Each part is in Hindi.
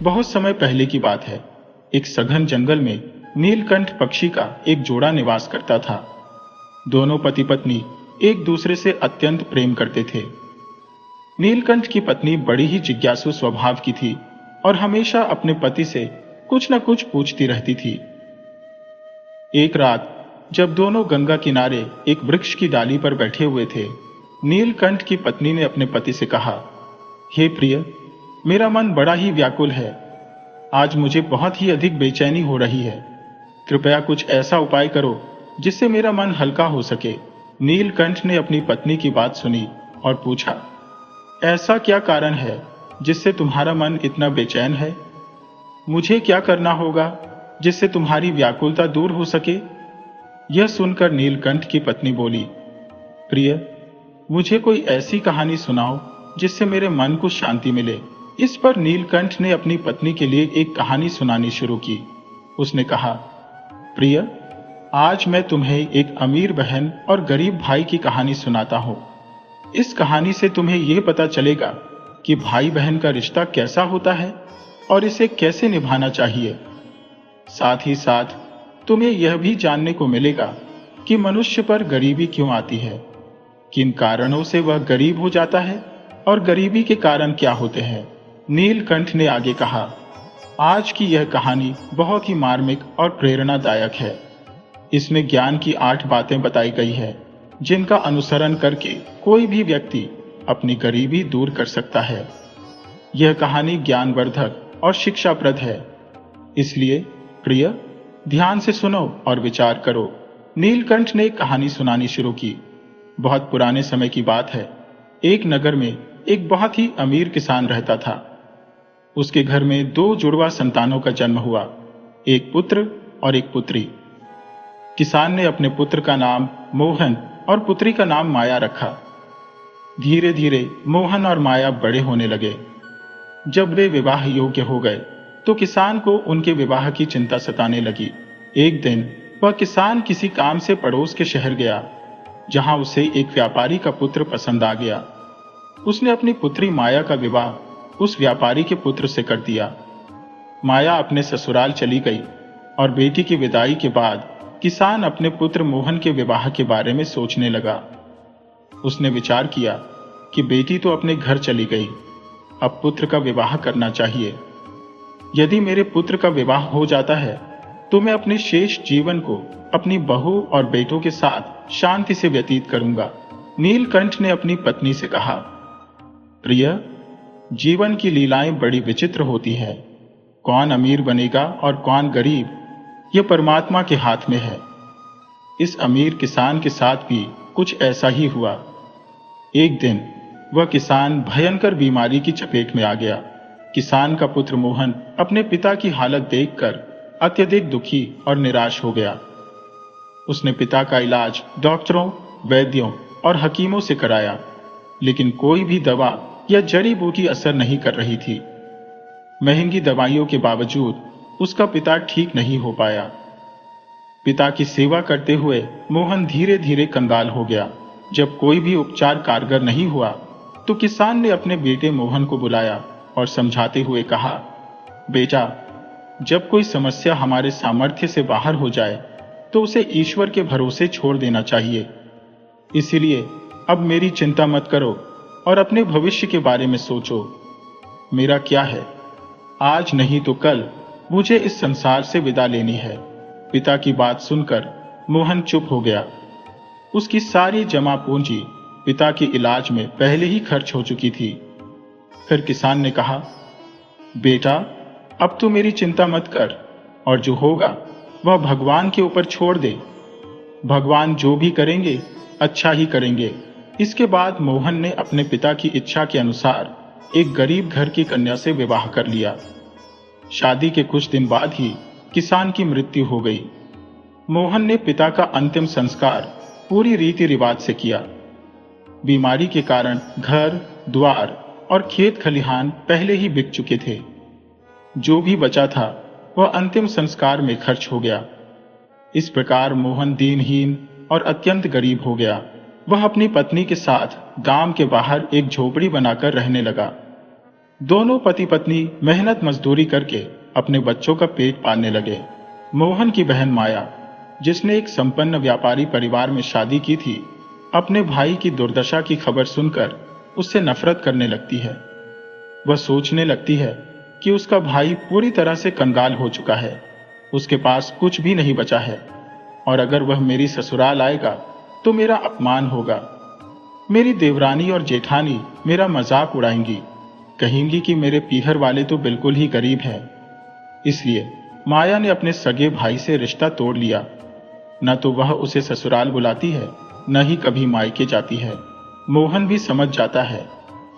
बहुत समय पहले की बात है। एक सघन जंगल में नीलकंठ पक्षी का एक जोड़ा निवास करता था। दोनों पति पत्नी एक दूसरे से अत्यंत प्रेम करते थे। नीलकंठ की पत्नी बड़ी ही जिज्ञासु स्वभाव की थी और हमेशा अपने पति से कुछ न कुछ पूछती रहती थी। एक रात जब दोनों गंगा किनारे एक वृक्ष की डाली पर बैठे हुए थे, नीलकंठ की पत्नी ने अपने पति से कहा, हे प्रिय, मेरा मन बड़ा ही व्याकुल है। आज मुझे बहुत ही अधिक बेचैनी हो रही है। कृपया कुछ ऐसा उपाय करो जिससे मेरा मन हल्का हो सके। नीलकंठ ने अपनी पत्नी की बात सुनी और पूछा, ऐसा क्या कारण है जिससे तुम्हारा मन इतना बेचैन है? मुझे क्या करना होगा जिससे तुम्हारी व्याकुलता दूर हो सके? यह सुनकर नीलकंठ की पत्नी बोली, प्रिय, मुझे कोई ऐसी कहानी सुनाओ जिससे मेरे मन को शांति मिले। इस पर नीलकंठ ने अपनी पत्नी के लिए एक कहानी सुनानी शुरू की। उसने कहा, प्रिय, आज मैं तुम्हें एक अमीर बहन और गरीब भाई की कहानी सुनाता हूं। इस कहानी से तुम्हें यह पता चलेगा कि भाई बहन का रिश्ता कैसा होता है और इसे कैसे निभाना चाहिए। साथ ही साथ तुम्हें यह भी जानने को मिलेगा कि मनुष्य पर गरीबी क्यों आती है, किन कारणों से वह गरीब हो जाता है और गरीबी के कारण क्या होते हैं। नीलकंठ ने आगे कहा, आज की यह कहानी बहुत ही मार्मिक और प्रेरणादायक है। इसमें ज्ञान की 8 बातें बताई गई है जिनका अनुसरण करके कोई भी व्यक्ति अपनी गरीबी दूर कर सकता है। यह कहानी ज्ञानवर्धक और शिक्षाप्रद है, इसलिए प्रिय, ध्यान से सुनो और विचार करो। नीलकंठ ने कहानी सुनानी शुरू की। बहुत पुराने समय की बात है। एक नगर में एक बहुत ही अमीर किसान रहता था। उसके घर में 2 जुड़वा संतानों का जन्म हुआ, एक पुत्र और एक पुत्री। किसान ने अपने पुत्र का नाम मोहन और पुत्री का नाम माया रखा। धीरे धीरे मोहन और माया बड़े होने लगे। जब वे विवाह योग्य हो गए तो किसान को उनके विवाह की चिंता सताने लगी। एक दिन वह किसान किसी काम से पड़ोस के शहर गया, जहां उसे एक व्यापारी का पुत्र पसंद आ गया। उसने अपनी पुत्री माया का विवाह उस व्यापारी के पुत्र से कर दिया। माया अपने ससुराल चली गई और बेटी की विदाई के बाद किसान अपने पुत्र मोहन के विवाह के बारे में सोचने लगा। उसने विचार किया कि बेटी तो अपने घर चली गई, अब पुत्र का विवाह करना चाहिए। यदि मेरे पुत्र का विवाह हो जाता है तो मैं अपने शेष जीवन को अपनी बहू और बेटों के साथ शांति से व्यतीत करूंगा। नीलकंठ ने अपनी पत्नी से कहा, प्रिय, जीवन की लीलाएं बड़ी विचित्र होती है। कौन अमीर बनेगा और कौन गरीब, यह परमात्मा के हाथ में है। इस अमीर किसान के साथ भी कुछ ऐसा ही हुआ। एक दिन वह किसान भयंकर बीमारी की चपेट में आ गया। किसान का पुत्र मोहन अपने पिता की हालत देखकर अत्यधिक दुखी और निराश हो गया। उसने पिता का इलाज डॉक्टरों, वैद्यों और हकीमों से कराया, लेकिन कोई भी दवा या जड़ी बूटी असर नहीं कर रही थी। महंगी दवाइयों के बावजूद उसका पिता ठीक नहीं हो पाया। पिता की सेवा करते हुए मोहन धीरे धीरे कंगाल हो गया। जब कोई भी उपचार कारगर नहीं हुआ तो किसान ने अपने बेटे मोहन को बुलाया और समझाते हुए कहा, बेटा, जब कोई समस्या हमारे सामर्थ्य से बाहर हो जाए तो उसे ईश्वर के भरोसे छोड़ देना चाहिए। इसीलिए अब मेरी चिंता मत करो और अपने भविष्य के बारे में सोचो। मेरा क्या है, आज नहीं तो कल मुझे इस संसार से विदा लेनी है। पिता की बात सुनकर मोहन चुप हो गया। उसकी सारी जमा पूंजी पिता के इलाज में पहले ही खर्च हो चुकी थी। फिर किसान ने कहा, बेटा, अब तू मेरी चिंता मत कर और जो होगा वह भगवान के ऊपर छोड़ दे। भगवान जो भी करेंगे अच्छा ही करेंगे। इसके बाद मोहन ने अपने पिता की इच्छा के अनुसार एक गरीब घर की कन्या से विवाह कर लिया। शादी के कुछ दिन बाद ही किसान की मृत्यु हो गई। मोहन ने पिता का अंतिम संस्कार पूरी रीति रिवाज से किया। बीमारी के कारण घर, द्वार और खेत खलिहान पहले ही बिक चुके थे। जो भी बचा था वह अंतिम संस्कार में खर्च हो गया। इस प्रकार मोहन दीनहीन और अत्यंत गरीब हो गया। वह अपनी पत्नी के साथ गांव के बाहर एक झोपड़ी बनाकर रहने लगा। दोनों पति पत्नी मेहनत मजदूरी करके अपने बच्चों का पेट पालने लगे। मोहन की बहन माया, जिसने एक संपन्न व्यापारी परिवार में शादी की थी, अपने भाई की दुर्दशा की खबर सुनकर उससे नफरत करने लगती है। वह सोचने लगती है कि उसका भाई पूरी तरह से कंगाल हो चुका है, उसके पास कुछ भी नहीं बचा है, और अगर वह मेरी ससुराल आएगा तो मेरा अपमान होगा। मेरी देवरानी और जेठानी मेरा मजाक उड़ाएंगी, कहेंगी कि मेरे पीहर वाले तो बिल्कुल ही गरीब हैं। इसलिए माया ने अपने सगे भाई से रिश्ता तोड़ लिया। न तो वह उसे ससुराल बुलाती है, न ही कभी मायके जाती है। मोहन भी समझ जाता है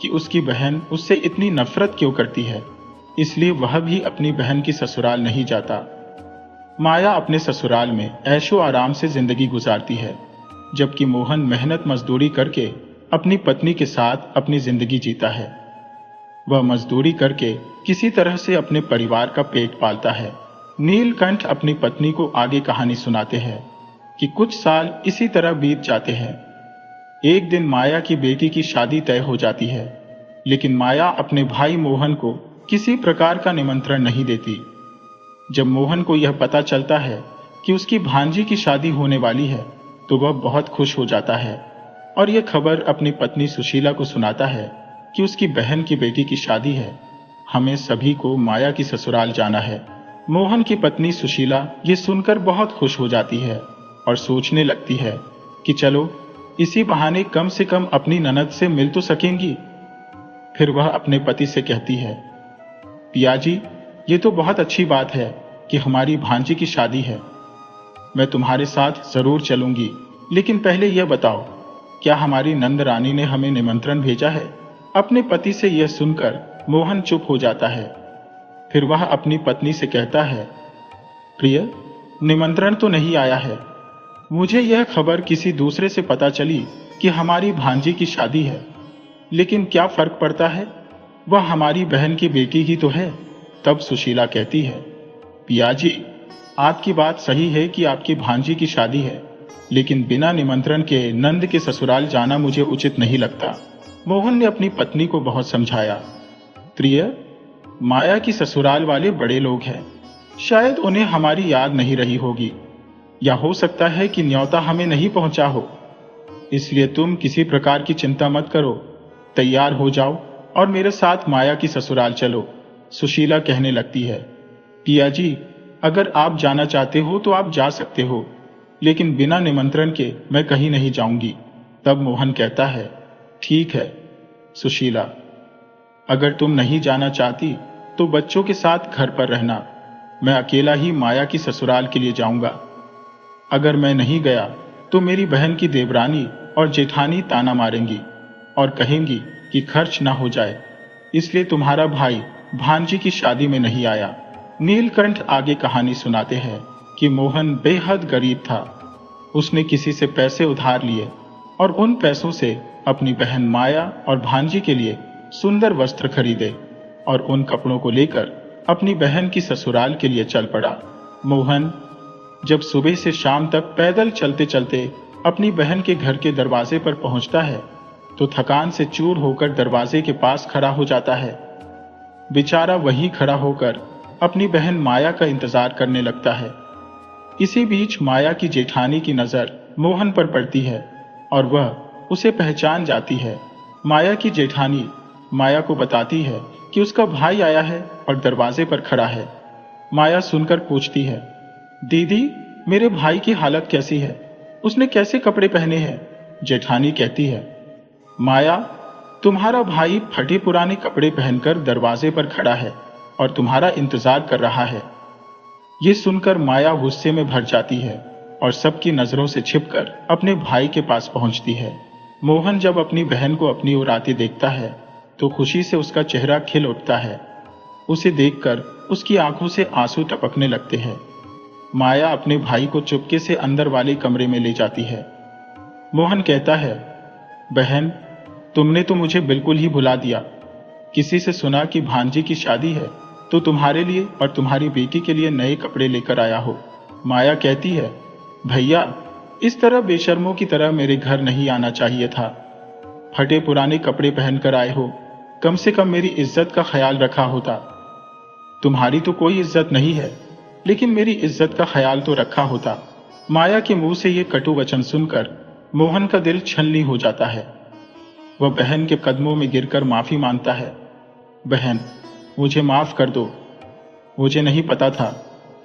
कि उसकी बहन उससे इतनी नफरत क्यों करती है, इसलिए वह भी अपनी बहन की ससुराल नहीं जाता। माया अपने ससुराल में ऐशो आराम से जिंदगी गुजारती है, जबकि मोहन मेहनत मजदूरी करके अपनी पत्नी के साथ अपनी जिंदगी जीता है। वह मजदूरी करके किसी तरह से अपने परिवार का पेट पालता है। नीलकंठ अपनी पत्नी को आगे कहानी सुनाते हैं कि कुछ साल इसी तरह बीत जाते हैं। एक दिन माया की बेटी की शादी तय हो जाती है, लेकिन माया अपने भाई मोहन को किसी प्रकार का निमंत्रण नहीं देती। जब मोहन को यह पता चलता है कि उसकी भांजी की शादी होने वाली है, तो वह बहुत खुश हो जाता है और यह खबर अपनी पत्नी सुशीला को सुनाता है कि उसकी बहन की बेटी की शादी है, हमें सभी को माया की ससुराल जाना है। मोहन की पत्नी सुशीला ये सुनकर बहुत खुश हो जाती है और सोचने लगती है कि चलो इसी बहाने कम से कम अपनी ननद से मिल तो सकेंगी। फिर वह अपने पति से कहती है, पियाजी, ये तो बहुत अच्छी बात है कि हमारी भांजी की शादी है। मैं तुम्हारे साथ जरूर चलूंगी, लेकिन पहले यह बताओ, क्या हमारी नंद रानी ने हमें निमंत्रण भेजा है? अपने पति से यह सुनकर मोहन चुप हो जाता है। फिर वह अपनी पत्नी से कहता है, प्रिय, निमंत्रण तो नहीं आया है। मुझे यह खबर किसी दूसरे से पता चली कि हमारी भांजी की शादी है, लेकिन क्या फर्क पड़ता है, वह हमारी बहन की बेटी ही तो है। तब सुशीला कहती है, पियाजी, आपकी बात सही है कि आपकी भांजी की शादी है, लेकिन बिना निमंत्रण के नंद के ससुराल जाना मुझे उचित नहीं लगता। मोहन ने अपनी पत्नी को बहुत समझाया। प्रिय, माया की ससुराल वाले बड़े लोग हैं, शायद उन्हें हमारी याद नहीं रही होगी, या हो सकता है कि न्योता हमें नहीं पहुंचा हो। इसलिए तुम किसी प्रकार की चिंता मत करो, तैयार हो जाओ और मेरे साथ माया की ससुराल चलो। सुशीला कहने लगती है, पियाजी, अगर आप जाना चाहते हो तो आप जा सकते हो, लेकिन बिना निमंत्रण के मैं कहीं नहीं जाऊंगी। तब मोहन कहता है, ठीक है सुशीला, अगर तुम नहीं जाना चाहती तो बच्चों के साथ घर पर रहना, मैं अकेला ही माया की ससुराल के लिए जाऊंगा। अगर मैं नहीं गया तो मेरी बहन की देवरानी और जेठानी ताना मारेंगी और कहेंगी कि खर्च ना हो जाए, इसलिए तुम्हारा भाई भांजी की शादी में नहीं आया। नीलकंठ आगे कहानी सुनाते हैं कि मोहन बेहद गरीब था। उसने किसी से पैसे उधार लिए और उन पैसों से अपनी बहन माया और भांजी के लिए सुंदर वस्त्र खरीदे और उन कपड़ों को लेकर अपनी बहन की ससुराल के लिए चल पड़ा। मोहन जब सुबह से शाम तक पैदल चलते चलते अपनी बहन के घर के दरवाजे पर पहुंचता है, तो थकान से चूर होकर दरवाजे के पास खड़ा हो जाता है। बेचारा वहीं खड़ा होकर अपनी बहन माया का इंतजार करने लगता है। इसी बीच माया की जेठानी की नजर मोहन पर पड़ती है और वह उसे पहचान जाती है। माया की जेठानी माया को बताती है कि उसका भाई आया है और दरवाजे पर खड़ा है। माया सुनकर पूछती है, दीदी, मेरे भाई की हालत कैसी है? उसने कैसे कपड़े पहने हैं? जेठानी कहती है, माया, तुम्हारा भाई फटे पुराने कपड़े पहनकर दरवाजे पर खड़ा है और तुम्हारा इंतजार कर रहा है। ये सुनकर माया गुस्से में भर जाती है और सबकी नजरों से छिपकर अपने भाई के पास पहुंचती है। मोहन जब अपनी बहन को अपनी ओर आते देखता है तो खुशी से उसका चेहरा खिल उठता है। उसे देखकर उसकी आंखों से आंसू टपकने लगते हैं। माया अपने भाई को चुपके से अंदर वाले कमरे में ले जाती है। मोहन कहता है, बहन, तुमने तो मुझे बिल्कुल ही भुला दिया। किसी से सुना कि भांजी की शादी है तो तुम्हारे लिए और तुम्हारी बेटी के लिए नए कपड़े लेकर आया हो। माया कहती है, भैया, इस तरह बेशर्मों की तरह मेरे घर नहीं आना चाहिए था। फटे पुराने कपड़े पहनकर आए हो, कम से कम मेरी इज्जत का ख्याल रखा होता। तुम्हारी तो कोई इज्जत नहीं है, लेकिन मेरी इज्जत का ख्याल तो रखा होता। माया के मुंह से ये कटु वचन सुनकर मोहन का दिल छलनी हो जाता है। वह बहन के कदमों में गिरकर माफी मांगता है। बहन, मुझे माफ कर दो। मुझे नहीं पता था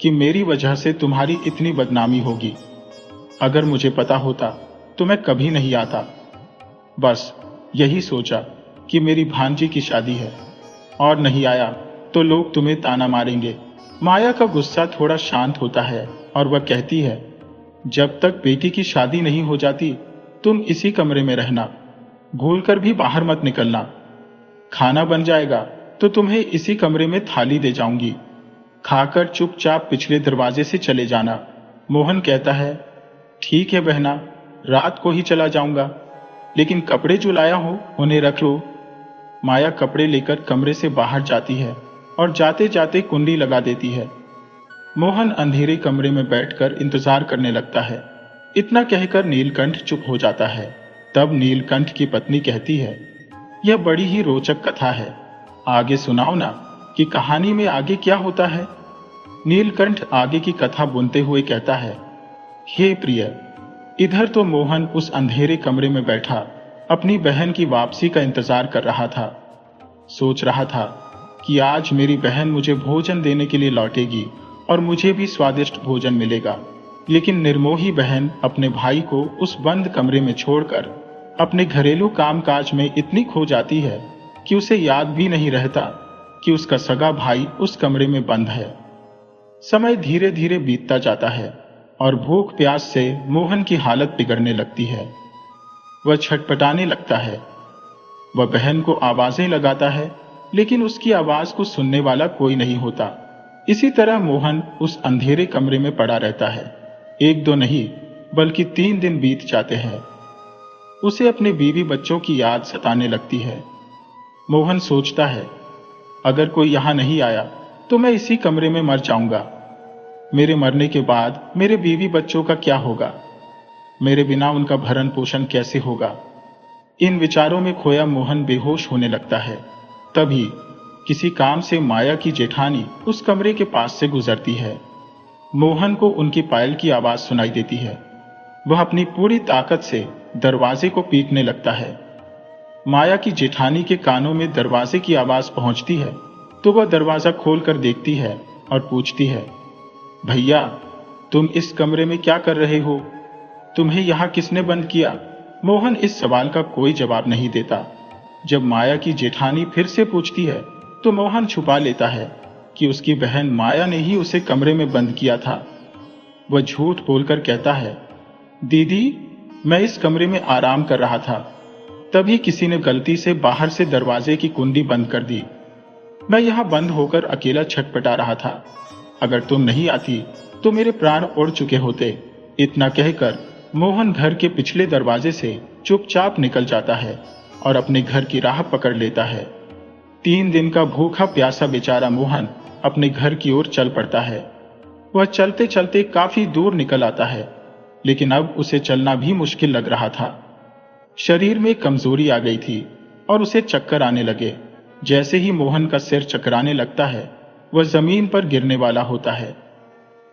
कि मेरी वजह से तुम्हारी इतनी बदनामी होगी। अगर मुझे पता होता तो मैं कभी नहीं आता। बस यही सोचा कि मेरी भांजी की शादी है, और नहीं आया तो लोग तुम्हें ताना मारेंगे। माया का गुस्सा थोड़ा शांत होता है और वह कहती है, जब तक बेटी की शादी नहीं हो जाती तुम इसी कमरे में रहना, भूलकर भी बाहर मत निकलना। खाना बन जाएगा तो तुम्हें इसी कमरे में थाली दे जाऊंगी, खाकर चुपचाप पिछले दरवाजे से चले जाना। मोहन कहता है, ठीक है बहना, रात को ही चला जाऊंगा, लेकिन कपड़े जो लाया हो उन्हें रख लो। माया कपड़े लेकर कमरे से बाहर जाती है और जाते जाते कुंडी लगा देती है। मोहन अंधेरे कमरे में बैठकर इंतजार करने लगता है। इतना कहकर नीलकंठ चुप हो जाता है। तब नीलकंठ की पत्नी कहती है, यह बड़ी ही रोचक कथा है, आगे सुनाओ ना कि कहानी में आगे क्या होता है। नीलकंठ आगे की कथा बुनते हुए कहता है, हे प्रिय, इधर तो मोहन उस अंधेरे कमरे में बैठा अपनी बहन की वापसी का इंतजार कर रहा था। सोच रहा था कि आज मेरी बहन मुझे भोजन देने के लिए लौटेगी और मुझे भी स्वादिष्ट भोजन मिलेगा। लेकिन निर्मोही बहन अपने भाई को उस बंद कमरे में छोड़कर अपने घरेलू कामकाज में इतनी खो जाती है कि उसे याद भी नहीं रहता कि उसका सगा भाई उस कमरे में बंद है। समय धीरे धीरे बीतता जाता है और भूख प्यास से मोहन की हालत बिगड़ने लगती है। वह छटपटाने लगता है। वह बहन को आवाजें लगाता है, लेकिन उसकी आवाज को सुनने वाला कोई नहीं होता। इसी तरह मोहन उस अंधेरे कमरे में पड़ा रहता है। 1-2 नहीं बल्कि 3 दिन बीत जाते हैं। उसे अपने बीवी बच्चों की याद सताने लगती है। मोहन सोचता है, अगर कोई यहां नहीं आया तो मैं इसी कमरे में मर जाऊंगा। मेरे मरने के बाद मेरे बीवी बच्चों का क्या होगा? मेरे बिना उनका भरण पोषण कैसे होगा? इन विचारों में खोया मोहन बेहोश होने लगता है। तभी किसी काम से माया की जेठानी उस कमरे के पास से गुजरती है। मोहन को उनकी पायल की आवाज सुनाई देती है। वह अपनी पूरी ताकत से दरवाजे को पीटने लगता है। माया की जेठानी के कानों में दरवाजे की आवाज पहुंचती है तो वह दरवाजा खोलकर देखती है और पूछती है, भैया, तुम इस कमरे में क्या कर रहे हो? तुम्हें यहां किसने बंद किया? मोहन इस सवाल का कोई जवाब नहीं देता। जब माया की जेठानी फिर से पूछती है तो मोहन छुपा लेता है कि उसकी बहन माया ने ही उसे कमरे में बंद किया था। वह झूठ बोलकर कहता है, दीदी, मैं इस कमरे में आराम कर रहा था, तभी किसी ने गलती से बाहर से दरवाजे की कुंडी बंद कर दी। मैं यहां बंद होकर अकेला छटपटा रहा था। अगर तुम नहीं आती तो मेरे प्राण उड़ चुके होते। इतना कहकर मोहन घर के पिछले दरवाजे से चुपचाप निकल जाता है और अपने घर की राह पकड़ लेता है। 3 दिन का भूखा प्यासा बेचारा मोहन अपने घर की ओर चल पड़ता है। वह चलते चलते काफी दूर निकल आता है, लेकिन अब उसे चलना भी मुश्किल लग रहा था। शरीर में कमजोरी आ गई थी और उसे चक्कर आने लगे। जैसे ही मोहन का सिर चकराने लगता है, वह जमीन पर गिरने वाला होता है।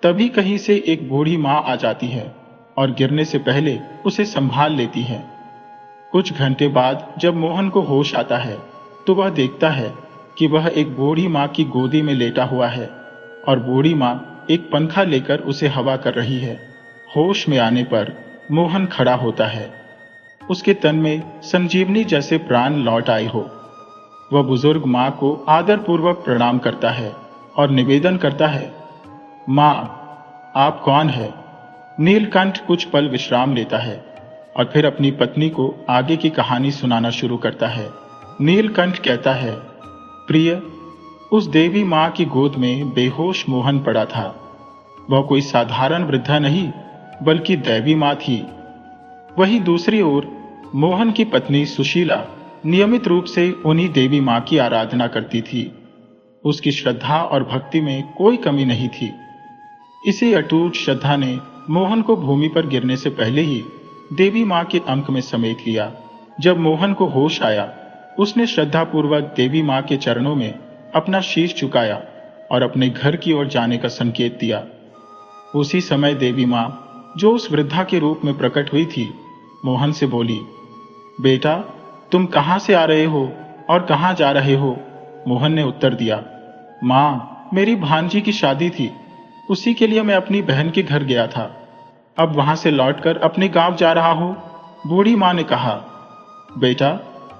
तभी कहीं से एक बूढ़ी मां आ जाती है और गिरने से पहले उसे संभाल लेती है। कुछ घंटे बाद जब मोहन को होश आता है तो वह देखता है कि वह एक बूढ़ी मां की गोदी में लेटा हुआ है और बूढ़ी मां एक पंखा लेकर उसे हवा कर रही है। होश में आने पर मोहन खड़ा होता है। उसके तन में संजीवनी जैसे प्राण लौट आए हो। वह बुजुर्ग मां को आदरपूर्वक प्रणाम करता है और निवेदन करता है, मां, आप कौन है? नीलकंठ कुछ पल विश्राम लेता है और फिर अपनी पत्नी को आगे की कहानी सुनाना शुरू करता है। नीलकंठ कहता है, प्रिय, उस देवी मां की गोद में बेहोश मोहन पड़ा था। वह कोई साधारण वृद्धा नहीं बल्कि दैवी मां थी। वहीं दूसरी ओर मोहन की पत्नी सुशीला नियमित रूप से उन्हीं देवी मां की आराधना करती थी। उसकी श्रद्धा और भक्ति में कोई कमी नहीं थी। इसी अटूट श्रद्धा ने मोहन को भूमि पर गिरने से पहले ही देवी मां के अंक में समेट लिया। जब मोहन को होश आया उसने श्रद्धापूर्वक देवी माँ के चरणों में अपना शीश झुकाया और अपने घर की ओर जाने का संकेत दिया। उसी समय देवी माँ, जो उस वृद्धा के रूप में प्रकट हुई थी, मोहन से बोली, बेटा, तुम कहाँ से आ रहे हो और कहाँ जा रहे हो? मोहन ने उत्तर दिया, माँ, मेरी भांजी की शादी थी, उसी के लिए मैं अपनी बहन के घर गया था। अब वहां से लौटकर अपने गांव जा रहा हूं। बूढ़ी माँ ने कहा, बेटा,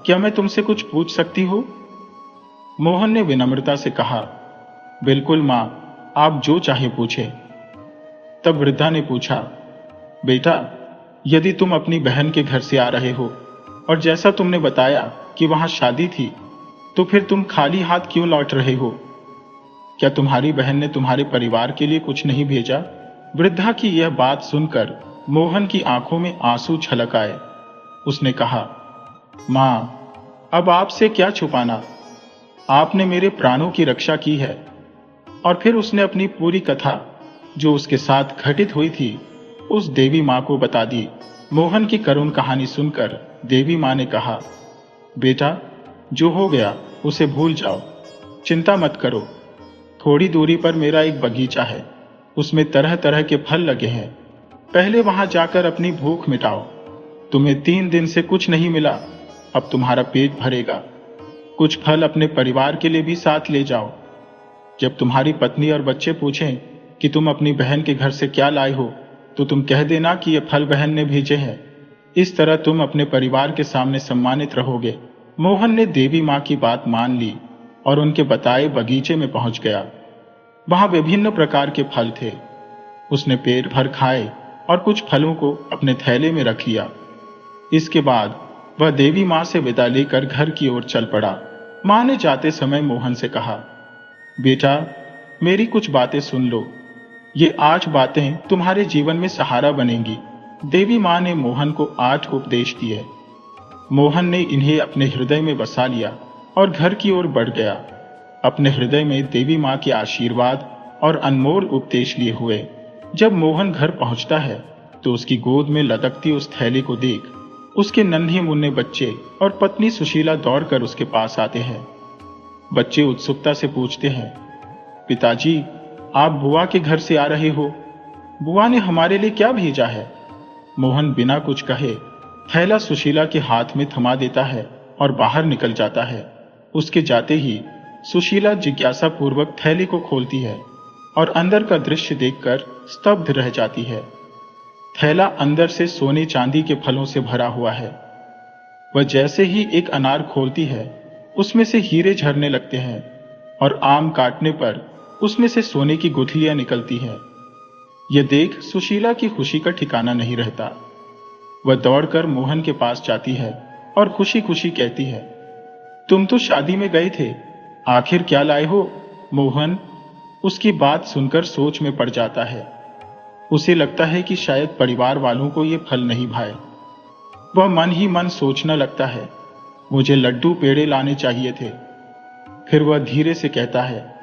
क्या मैं तुमसे कुछ पूछ सकती हूँ? मोहन ने विनम्रता से कहा, बिल्कुल माँ, आप जो चाहे पूछे। तब वृद्धा ने पूछा, बेटा, यदि तुम अपनी बहन के घर से आ रहे हो और जैसा तुमने बताया कि वहां शादी थी, तो फिर तुम खाली हाथ क्यों लौट रहे हो? क्या तुम्हारी बहन ने तुम्हारे परिवार के लिए कुछ नहीं भेजा? वृद्धा की यह बात सुनकर मोहन की आंखों में आंसू छलक आए। उसने कहा, मां, अब आपसे क्या छुपाना, आपने मेरे प्राणों की रक्षा की है। और फिर उसने अपनी पूरी कथा, जो उसके साथ घटित हुई थी, उस देवी मां को बता दी। मोहन की करुण कहानी सुनकर देवी मां ने कहा, बेटा, जो हो गया उसे भूल जाओ, चिंता मत करो। थोड़ी दूरी पर मेरा एक बगीचा है, उसमें तरह तरह के फल लगे हैं। पहले वहां जाकर अपनी भूख मिटाओ। तुम्हें 3 दिन से कुछ नहीं मिला, अब तुम्हारा पेट भरेगा। कुछ फल अपने परिवार के लिए भी साथ ले जाओ। जब तुम्हारी पत्नी और बच्चे पूछें कि तुम अपनी बहन के घर से क्या लाए हो, तो तुम कह देना कि ये फल बहन ने भेजे हैं। इस तरह तुम अपने परिवार के सामने सम्मानित रहोगे। मोहन ने देवी माँ की बात मान ली और उनके बताए बगीचे में पहुंच गया। वहां विभिन्न प्रकार के फल थे। उसने पेट भर खाए और कुछ फलों को अपने थैले में रख लिया। इसके बाद वह देवी माँ से विदा लेकर घर की ओर चल पड़ा। माँ ने जाते समय मोहन से कहा, बेटा, मेरी कुछ बातें सुन लो। ये 8 बातें तुम्हारे जीवन में सहारा बनेंगी। देवी माँ ने मोहन को 8 उपदेश दिए। मोहन ने इन्हें अपने हृदय में बसा लिया और घर की ओर बढ़ गया, अपने हृदय में देवी माँ के आशीर्वाद और अनमोल उपदेश लिए हुए। जब मोहन घर पहुंचता है तो उसकी गोद में लटकती उस थैली को देख उसके नन्हे मुन्ने बच्चे और पत्नी सुशीला दौड़कर उसके पास आते हैं। बच्चे उत्सुकता से पूछते हैं, पिताजी, आप बुआ के घर से आ रहे हो? बुआ ने हमारे लिए क्या भेजा है? मोहन बिना कुछ कहे थैला सुशीला के हाथ में थमा देता है और बाहर निकल जाता है। उसके जाते ही सुशीला जिज्ञासा पूर्वक थैली को खोलती है और अंदर का दृश्य देखकर स्तब्ध रह जाती है। थैला अंदर से सोने चांदी के फलों से भरा हुआ है। वह जैसे ही एक अनार खोलती है, उसमें से हीरे झरने लगते हैं और आम काटने पर उसमें से सोने की गुठलियां निकलती हैं। यह देख सुशीला की खुशी का ठिकाना नहीं रहता। वह दौड़कर मोहन के पास जाती है और खुशी खुशी कहती है, तुम तो शादी में गए थे, आखिर क्या लाए हो? मोहन उसकी बात सुनकर सोच में पड़ जाता है। उसे लगता है कि शायद परिवार वालों को ये फल नहीं भाए। वह मन ही मन सोचने लगता है, मुझे लड्डू पेड़े लाने चाहिए थे। फिर वह धीरे से कहता है,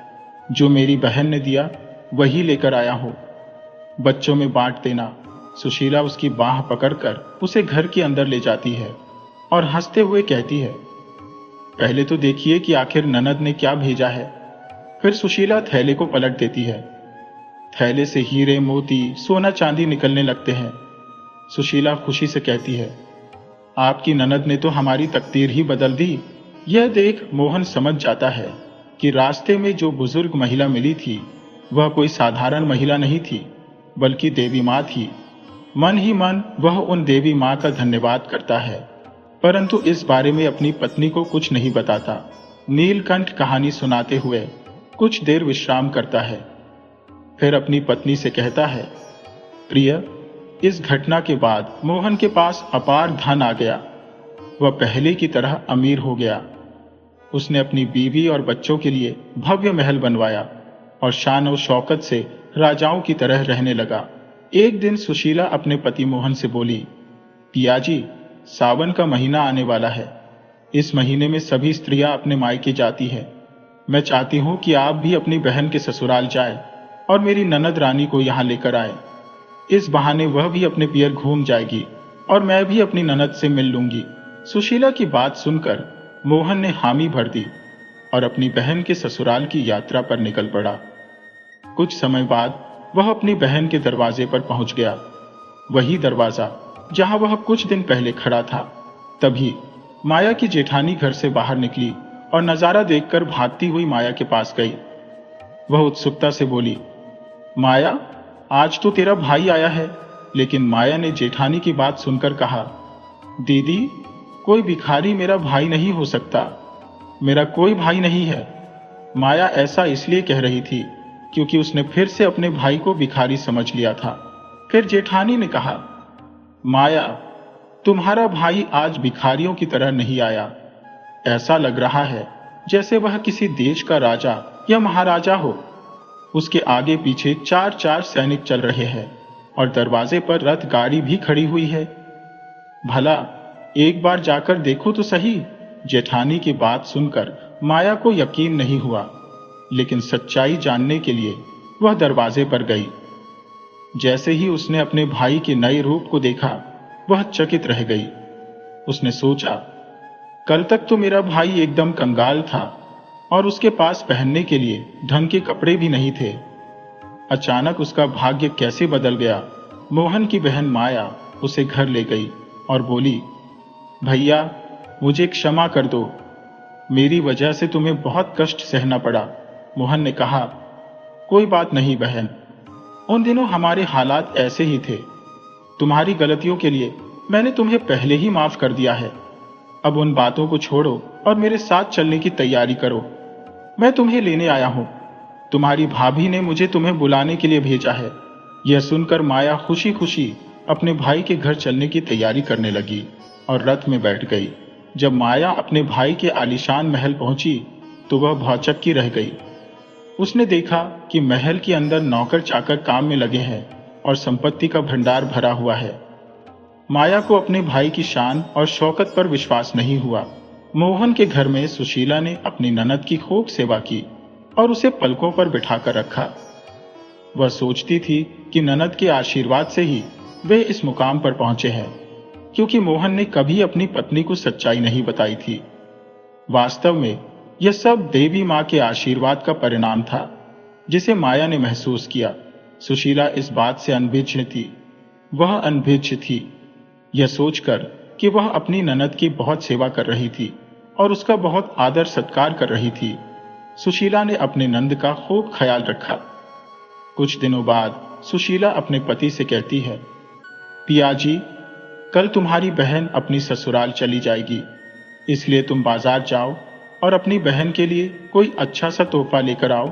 जो मेरी बहन ने दिया वही लेकर आया हूं, बच्चों में बांट देना। सुशीला उसकी बाह पकड़कर उसे घर के अंदर ले जाती है और हंसते हुए कहती है, पहले तो देखिए कि आखिर ननद ने क्या भेजा है। फिर सुशीला थैले को पलट देती है। थैले से हीरे, मोती, सोना चांदी निकलने लगते हैं। सुशीला खुशी से कहती है, आपकी ननद ने तो हमारी तकदीर ही बदल दी। यह देख मोहन समझ जाता है कि रास्ते में जो बुजुर्ग महिला मिली थी वह कोई साधारण महिला नहीं थी, बल्कि देवी माँ थी। मन ही मन वह उन देवी माँ का धन्यवाद करता है, परंतु इस बारे में अपनी पत्नी को कुछ नहीं बताता। नीलकंठ कहानी सुनाते हुए कुछ देर विश्राम करता है, फिर अपनी पत्नी से कहता है, प्रिय, इस घटना के बाद मोहन के पास अपार धन आ गया। वह पहले की तरह अमीर हो गया। उसने अपनी बीवी और बच्चों के लिए भव्य महल बनवाया और शान और शौकत से राजाओं की तरह रहने लगा। एक दिन सुशीला अपने पति मोहन से बोली, पियाजी, सावन का महीना आने वाला है। इस महीने में सभी स्त्रियां अपने मायके जाती है। मैं चाहती हूं कि आप भी अपनी बहन के ससुराल जाए और मेरी ननद रानी को यहां लेकर आए। इस बहाने वह भी अपने पियर घूम जाएगी और मैं भी अपनी ननद से मिल लूंगी। सुशीला की बात सुनकर मोहन ने हामी भर दी और अपनी बहन के ससुराल की यात्रा पर निकल पड़ा। कुछ समय बाद वह अपनी बहन के दरवाजे पर पहुंच गया, वही दरवाजा जहां वह कुछ दिन पहले खड़ा था। तभी माया की जेठानी घर से बाहर निकली और नजारा देखकर भागती हुई माया के पास गई। वह उत्सुकता से बोली, माया, आज तो तेरा भाई आया है। लेकिन माया ने जेठानी की बात सुनकर कहा, दीदी, कोई भिखारी मेरा भाई नहीं हो सकता, मेरा कोई भाई नहीं है। माया ऐसा इसलिए कह रही थी क्योंकि उसने फिर से अपने भाई को भिखारी समझ लिया था। फिर जेठानी ने कहा, माया, तुम्हारा भाई आज भिखारियों की तरह नहीं आया। ऐसा लग रहा है जैसे वह किसी देश का राजा या महाराजा हो। उसके आगे पीछे 4-4 सैनिक चल रहे हैं और दरवाजे पर रथ गाड़ी भी खड़ी हुई है। भला एक बार जाकर देखो तो सही। जेठानी की बात सुनकर माया को यकीन नहीं हुआ, लेकिन सच्चाई जानने के लिए वह दरवाजे पर गई। जैसे ही उसने अपने भाई के नए रूप को देखा, वह चकित रह गई। उसने सोचा, कल तक तो मेरा भाई एकदम कंगाल था और उसके पास पहनने के लिए ढंग के कपड़े भी नहीं थे। अचानक उसका भाग्य कैसे बदल गया। मोहन की बहन माया उसे घर ले गई और बोली, भैया, मुझे क्षमा कर दो, मेरी वजह से तुम्हें बहुत कष्ट सहना पड़ा। मोहन ने कहा, कोई बात नहीं बहन, उन दिनों हमारे हालात ऐसे ही थे। तुम्हारी गलतियों के लिए मैंने तुम्हें पहले ही माफ कर दिया है। अब उन बातों को छोड़ो और मेरे साथ चलने की तैयारी करो। मैं तुम्हें लेने आया हूं। तुम्हारी भाभी ने मुझे तुम्हें बुलाने के लिए भेजा है। यह सुनकर माया खुशी खुशी अपने भाई के घर चलने की तैयारी करने लगी और रथ में बैठ गई। जब माया अपने भाई के आलीशान महल पहुंची तो वह भौचक्की रह गई। उसने देखा कि महल के अंदर नौकर चाकर काम में लगे हैं और संपत्ति का भंडार भरा हुआ है। माया को अपने भाई की शान और शौकत पर विश्वास नहीं हुआ। मोहन के घर में सुशीला ने अपनी ननद की खूब सेवा की और उसे पलकों पर बिठाकर रखा। वह सोचती थी कि ननद के आशीर्वाद से ही वे इस मुकाम पर पहुंचे हैं, क्योंकि मोहन ने कभी अपनी पत्नी को सच्चाई नहीं बताई थी। वास्तव में यह सब देवी मां के आशीर्वाद का परिणाम था, जिसे माया ने महसूस किया। सुशीला इस बात से अनभिज्ञ थी। वह अनभिज्ञ थी यह सोचकर कि वह अपनी ननद की बहुत सेवा कर रही थी और उसका बहुत आदर सत्कार कर रही थी। सुशीला ने अपने नंद का खूब ख्याल रखा। कुछ दिनों बाद सुशीला अपने पति से कहती है, पियाजी, कल तुम्हारी बहन अपनी ससुराल चली जाएगी, इसलिए तुम बाजार जाओ और अपनी बहन के लिए कोई अच्छा सा तोहफा लेकर आओ।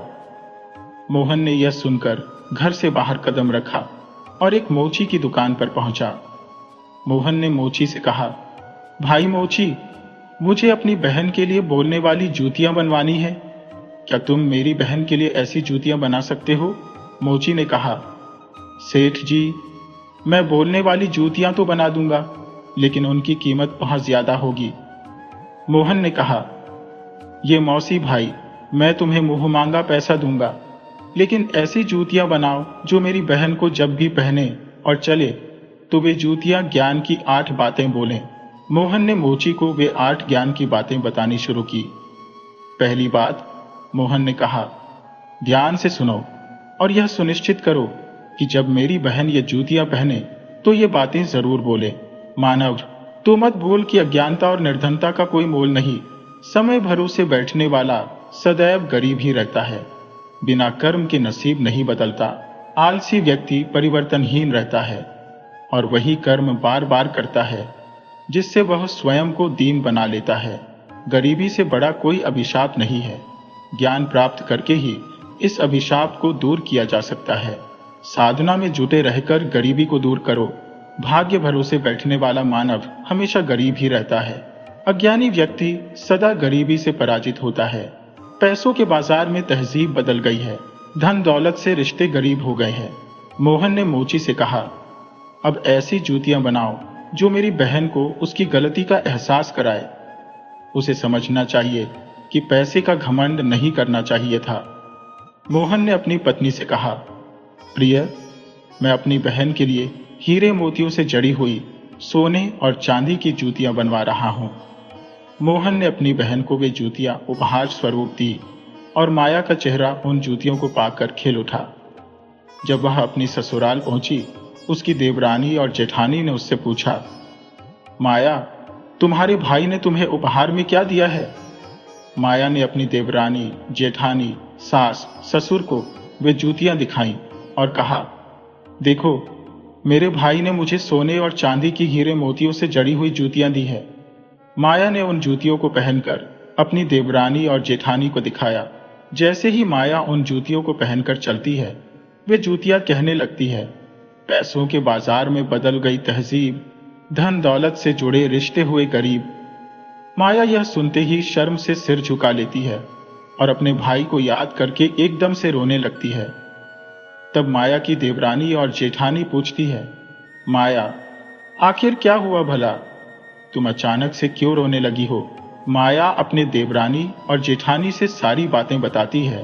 मोहन ने यह सुनकर घर से बाहर कदम रखा और एक मोची की दुकान पर पहुंचा। मोहन ने मोची से कहा, भाई मोची, मुझे अपनी बहन के लिए बोलने वाली जूतियां बनवानी है। क्या तुम मेरी बहन के लिए ऐसी जूतियां बना सकते हो? मोची ने कहा, सेठ जी, मैं बोलने वाली जूतियां तो बना दूंगा, लेकिन उनकी कीमत बहुत ज्यादा होगी। मोहन ने कहा, ये मौसी भाई, मैं तुम्हें मुंह मांगा पैसा दूंगा, लेकिन ऐसी जूतियां बनाओ जो मेरी बहन को जब भी पहने और चले तो वे जूतियां ज्ञान की 8 बातें बोलें। मोहन ने मोची को वे 8 ज्ञान की बातें बतानी शुरू की। पहली बात, मोहन ने कहा, ध्यान से सुनो और यह सुनिश्चित करो कि जब मेरी बहन ये जूतियां पहने तो ये बातें जरूर बोले। मानव, तो मत भूल कि अज्ञानता और निर्धनता का कोई मोल नहीं। समय भरोसे बैठने वाला सदैव गरीब ही रहता है। बिना कर्म के नसीब नहीं बदलता। आलसी व्यक्ति परिवर्तनहीन रहता है और वही कर्म बार बार करता है जिससे वह स्वयं को दीन बना लेता है। गरीबी से बड़ा कोई अभिशाप नहीं है। ज्ञान प्राप्त करके ही इस अभिशाप को दूर किया जा सकता है। साधना में जुटे रहकर गरीबी को दूर करो। भाग्य भरोसे बैठने वाला मानव हमेशा गरीब ही रहता है। अज्ञानी व्यक्ति सदा गरीबी से पराजित होता है। पैसों के बाजार में तहजीब बदल गई है। धन दौलत से रिश्ते गरीब हो गए हैं। मोहन ने मोची से कहा, अब ऐसी जूतियां बनाओ जो मेरी बहन को उसकी गलती का एहसास कराए। उसे समझना चाहिए कि पैसे का घमंड नहीं करना चाहिए था। मोहन ने अपनी पत्नी से कहा, प्रिय, मैं अपनी बहन के लिए हीरे मोतियों से जड़ी हुई सोने और चांदी की जूतियां बनवा रहा हूं। मोहन ने अपनी बहन को वे जूतियां उपहार स्वरूप दी और माया का चेहरा उन जूतियों को पाकर खिल उठा। जब वह अपनी ससुराल पहुंची, उसकी देवरानी और जेठानी ने उससे पूछा, माया, तुम्हारे भाई ने तुम्हें उपहार में क्या दिया है? माया ने अपनी देवरानी, जेठानी, सास, ससुर को वे जूतियां दिखाईं और कहा, देखो, मेरे भाई ने मुझे सोने और चांदी की हीरे मोतियों से जड़ी हुई जूतियां दी है। माया ने उन जूतियों को पहनकर अपनी देवरानी और जेठानी को दिखाया। जैसे ही माया उन जूतियों को पहनकर चलती है, वे जूतियां कहने लगती है, पैसों के बाजार में बदल गई तहजीब, धन दौलत से जुड़े रिश्ते हुए गरीब। माया यह सुनते ही शर्म से सिर झुका लेती है और अपने भाई को याद करके एकदम से रोने लगती है। तब माया की देवरानी और जेठानी पूछती है, माया, आखिर क्या हुआ भला? तुम अचानक से क्यों रोने लगी हो? माया अपने देवरानी और जेठानी से सारी बातें बताती है।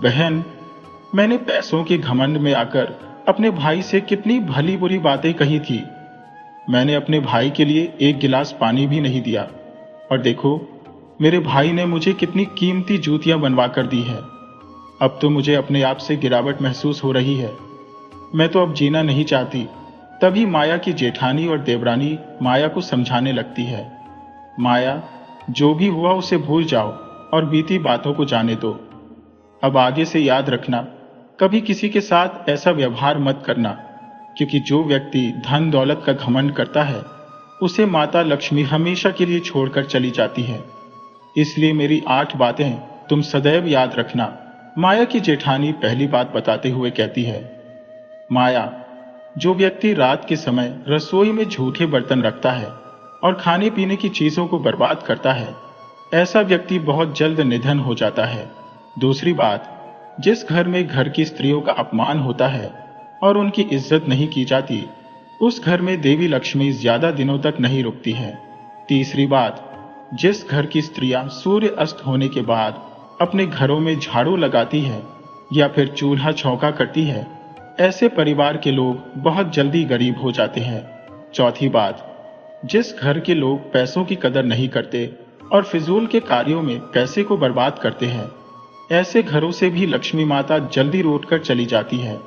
बहन, मैंने पैसों के घमंड में आकर अपने भाई से कितनी भली बुरी बातें कही थी। मैंने अपने भाई के लिए एक गिलास पानी भी नहीं दिया, और देखो, मेरे भाई ने मुझे कितनी कीमती जूतियां बनवा कर दी है। अब तो मुझे अपने आप से गिरावट महसूस हो रही है। मैं तो अब जीना नहीं चाहती। तभी माया की जेठानी और देवरानी माया को समझाने लगती है, माया, जो भी हुआ उसे भूल जाओ और बीती बातों को जाने दो। अब आगे से याद रखना, कभी किसी के साथ ऐसा व्यवहार मत करना, क्योंकि जो व्यक्ति धन दौलत का घमंड करता है, उसे माता लक्ष्मी हमेशा के लिए छोड़कर चली जाती है। इसलिए मेरी 8 बातें तुम सदैव याद रखना। माया की जेठानी पहली बात बताते हुए कहती है, माया, जो व्यक्ति रात के समय रसोई में झूठे बर्तन रखता है और खाने पीने की चीजों को बर्बाद करता है, ऐसा व्यक्ति बहुत जल्द निधन हो जाता है। दूसरी बात, जिस घर में घर की स्त्रियों का अपमान होता है और उनकी इज्जत नहीं की जाती, उस घर में देवी लक्ष्मी ज्यादा दिनों तक नहीं रुकती है। तीसरी बात, जिस घर की स्त्रियां सूर्य अस्त होने के बाद अपने घरों में झाड़ू लगाती है या फिर चूल्हा चौका करती है, ऐसे परिवार के लोग बहुत जल्दी गरीब हो जाते हैं। चौथी बात, जिस घर के लोग पैसों की कदर नहीं करते और फिजूल के कार्यों में पैसे को बर्बाद करते हैं, ऐसे घरों से भी लक्ष्मी माता जल्दी लौटकर चली जाती है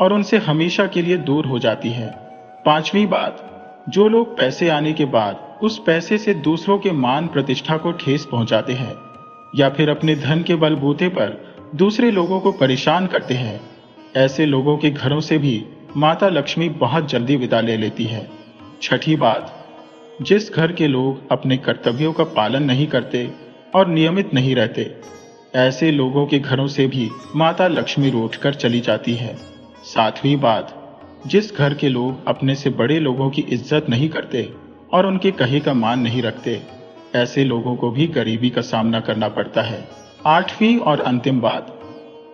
और उनसे हमेशा के लिए दूर हो जाती है। पांचवी बात, जो लोग पैसे आने के बाद उस पैसे से दूसरों के मान प्रतिष्ठा को ठेस पहुंचाते हैं या फिर अपने धन के बलबूते पर दूसरे लोगों को परेशान करते हैं, ऐसे लोगों के घरों से भी माता लक्ष्मी बहुत जल्दी विदा ले लेती है। छठी बात, जिस घर के लोग अपने कर्तव्यों का पालन नहीं करते और नियमित नहीं रहते, ऐसे लोगों के घरों से भी माता लक्ष्मी लौटकर चली जाती है। सातवीं बात, जिस घर के लोग अपने से बड़े लोगों की इज्जत नहीं करते और उनके कहे का मान नहीं रखते, ऐसे लोगों को भी गरीबी का सामना करना पड़ता है। आठवीं और अंतिम बात,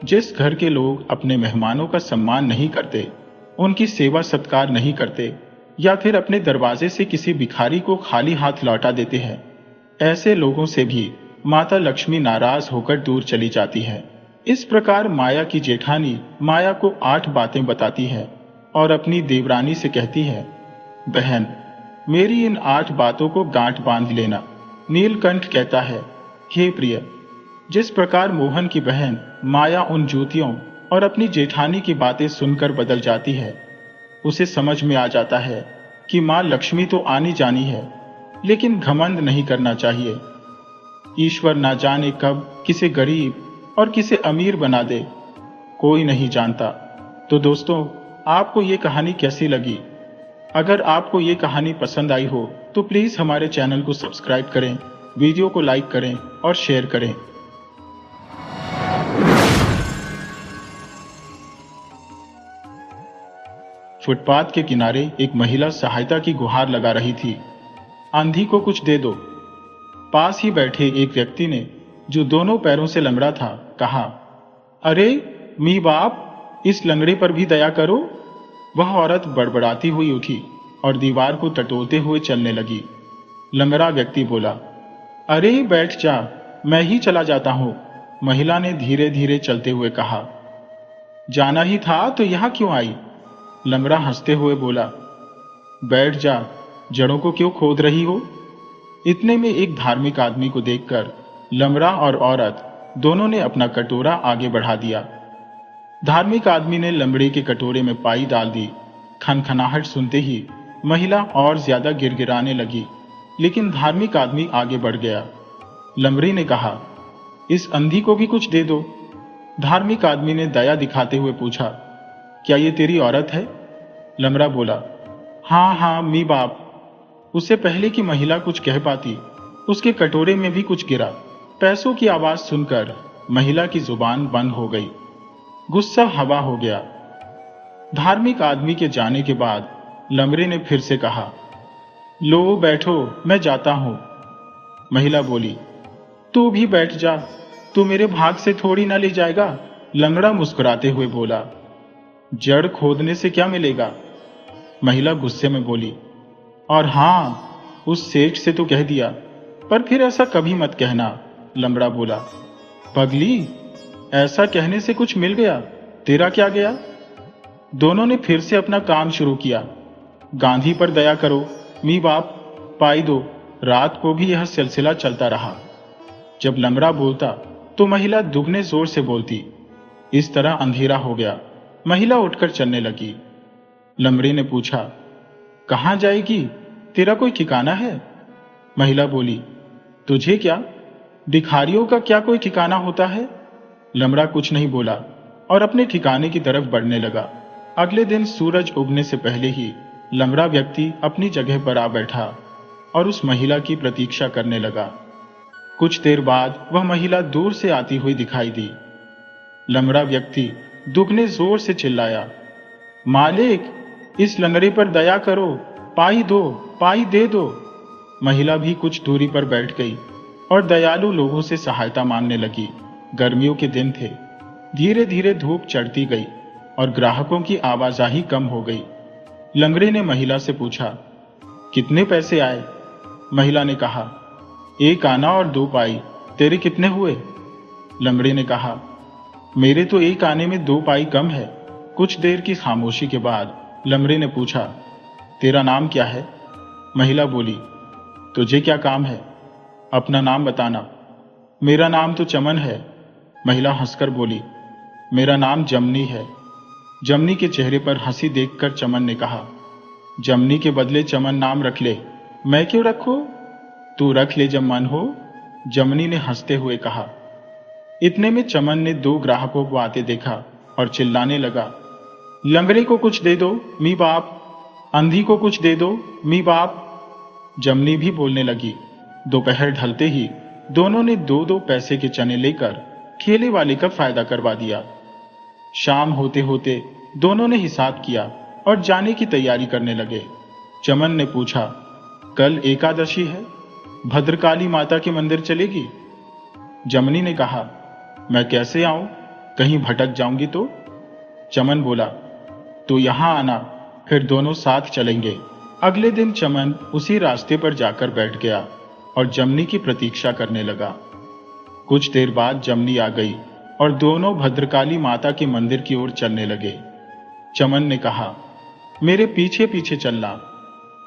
जिस घर के लोग अपने मेहमानों का सम्मान नहीं करते, उनकी सेवा सत्कार नहीं करते या फिर अपने दरवाजे से किसी भिखारी को खाली हाथ लौटा देते हैं, ऐसे लोगों से भी माता लक्ष्मी नाराज होकर दूर चली जाती है। इस प्रकार माया की जेठानी माया को 8 बातें बताती है और अपनी देवरानी से कहती है, बहन, मेरी इन 8 बातों को गांठ बांध लेना। नीलकंठ कहता है, हे प्रिय, जिस प्रकार मोहन की बहन माया उन जूतियों और अपनी जेठानी की बातें सुनकर बदल जाती है, उसे समझ में आ जाता है कि मां लक्ष्मी तो आनी जानी है, लेकिन घमंड नहीं करना चाहिए। ईश्वर ना जाने कब किसे गरीब और किसे अमीर बना दे, कोई नहीं जानता। तो दोस्तों, आपको ये कहानी कैसी लगी? अगर आपको ये कहानी पसंद आई हो तो प्लीज हमारे चैनल को सब्सक्राइब करें, वीडियो को लाइक करें और शेयर करें। फुटपाथ के किनारे एक महिला सहायता की गुहार लगा रही थी। आंधी को कुछ दे दो। पास ही बैठे एक व्यक्ति ने, जो दोनों पैरों से लंगड़ा था, कहा, अरे मी बाप, इस लंगड़े पर भी दया करो। वह औरत बड़बड़ाती हुई उठी और दीवार को टटोलते हुए चलने लगी। लंगड़ा व्यक्ति बोला, अरे बैठ जा, मैं ही चला जाता हूं। महिला ने धीरे धीरे चलते हुए कहा, जाना ही था तो यहां क्यों आई? लंगड़ा हंसते हुए बोला, बैठ जा, जड़ों को क्यों खोद रही हो? इतने में एक धार्मिक आदमी को देखकर लमरा और औरत दोनों ने अपना कटोरा आगे बढ़ा दिया। धार्मिक आदमी ने लमड़े के कटोरे में पाई डाल दी। खनखनाहट सुनते ही महिला और ज्यादा गिड़गिड़ाने लगी, लेकिन धार्मिक आदमी आगे बढ़ गया। लमड़े ने कहा, इस अंधी को भी कुछ दे दो। धार्मिक आदमी ने दया दिखाते हुए पूछा, क्या ये तेरी औरत है? लमड़ा बोला, हाँ हाँ मी बाप। उससे पहले कि महिला कुछ कह पाती, उसके कटोरे में भी कुछ गिरा। पैसों की आवाज सुनकर महिला की जुबान बंद हो गई। गुस्सा हवा हो गया। धार्मिक आदमी के जाने के बाद लमड़े ने फिर से कहा, लो बैठो, मैं जाता हूं। महिला बोली, तू भी बैठ जा, तू मेरे भाग से थोड़ी ना ले जाएगा। लंगड़ा मुस्कुराते हुए बोला, जड़ खोदने से क्या मिलेगा? महिला गुस्से में बोली, और हां, उस सेठ से तो कह दिया, पर फिर ऐसा कभी मत कहना। लंगड़ा बोला, पगली, ऐसा कहने से कुछ मिल गया? तेरा क्या गया? दोनों ने फिर से अपना काम शुरू किया। गांधी पर दया करो, मी बाप, पाई दो। रात को भी यह सिलसिला चलता रहा। जब लंगड़ा बोलता तो महिला दुगने जोर से बोलती। इस तरह अंधेरा हो गया। महिला उठकर चलने लगी। लंगड़े ने पूछा, कहां जाएगी? तेरा कोई ठिकाना है? महिला बोली, तुझे क्या? भिखारियों का क्या कोई ठिकाना होता है? लंगड़ा कुछ नहीं बोला और अपने ठिकाने की तरफ बढ़ने लगा। अगले दिन सूरज उगने से पहले ही लंगड़ा व्यक्ति अपनी जगह पर आ बैठा और उस महिला की प्रतीक्षा करने लगा। कुछ देर बाद वह महिला दूर से आती हुई दिखाई दी। लंगड़ा व्यक्ति दुगने जोर से चिल्लाया, मालिक, इस लंगड़े पर दया करो, पाई दो, पाई दे दो। महिला भी कुछ दूरी पर बैठ गई और दयालु लोगों से सहायता मांगने लगी। गर्मियों के दिन थे। धीरे धीरे धूप चढ़ती गई और ग्राहकों की आवाजाही कम हो गई। लंगड़े ने महिला से पूछा, कितने पैसे आए? महिला ने कहा, 1 आना और 2 पाई। तेरे कितने हुए? लंगड़े ने कहा, मेरे तो 1 आने में 2 पाई कम है। कुछ देर की खामोशी के बाद लंगड़े ने पूछा, तेरा नाम क्या है? महिला बोली, तुझे क्या काम है? अपना नाम बताना। मेरा नाम तो चमन है। महिला हंसकर बोली, मेरा नाम जमनी है। जमनी के चेहरे पर हंसी देखकर चमन ने कहा, जमनी के बदले चमन नाम रख ले। मैं क्यों रखूं? तू रख ले जब मन हो। जमनी ने हंसते हुए कहा। इतने में चमन ने 2 ग्राहकों को आते देखा और चिल्लाने लगा, लंगड़े को कुछ दे दो, मी बाप। अंधी को कुछ दे दो, मी बाप। जमनी भी बोलने लगी। दोपहर ढलते ही दोनों ने 2-2 पैसे के चने लेकर ठेले वाले का फायदा करवा दिया। शाम होते होते दोनों ने हिसाब किया और जाने की तैयारी करने लगे। चमन ने पूछा, कल एकादशी है, भद्रकाली माता के मंदिर चलेगी? जमनी ने कहा, मैं कैसे आऊं? कहीं भटक जाऊंगी तो? चमन बोला, तो यहां आना, फिर दोनों साथ चलेंगे। अगले दिन चमन उसी रास्ते पर जाकर बैठ गया और जमनी की प्रतीक्षा करने लगा। कुछ देर बाद जमनी आ गई और दोनों भद्रकाली माता के मंदिर की ओर चलने लगे। चमन ने कहा, मेरे पीछे पीछे चलना।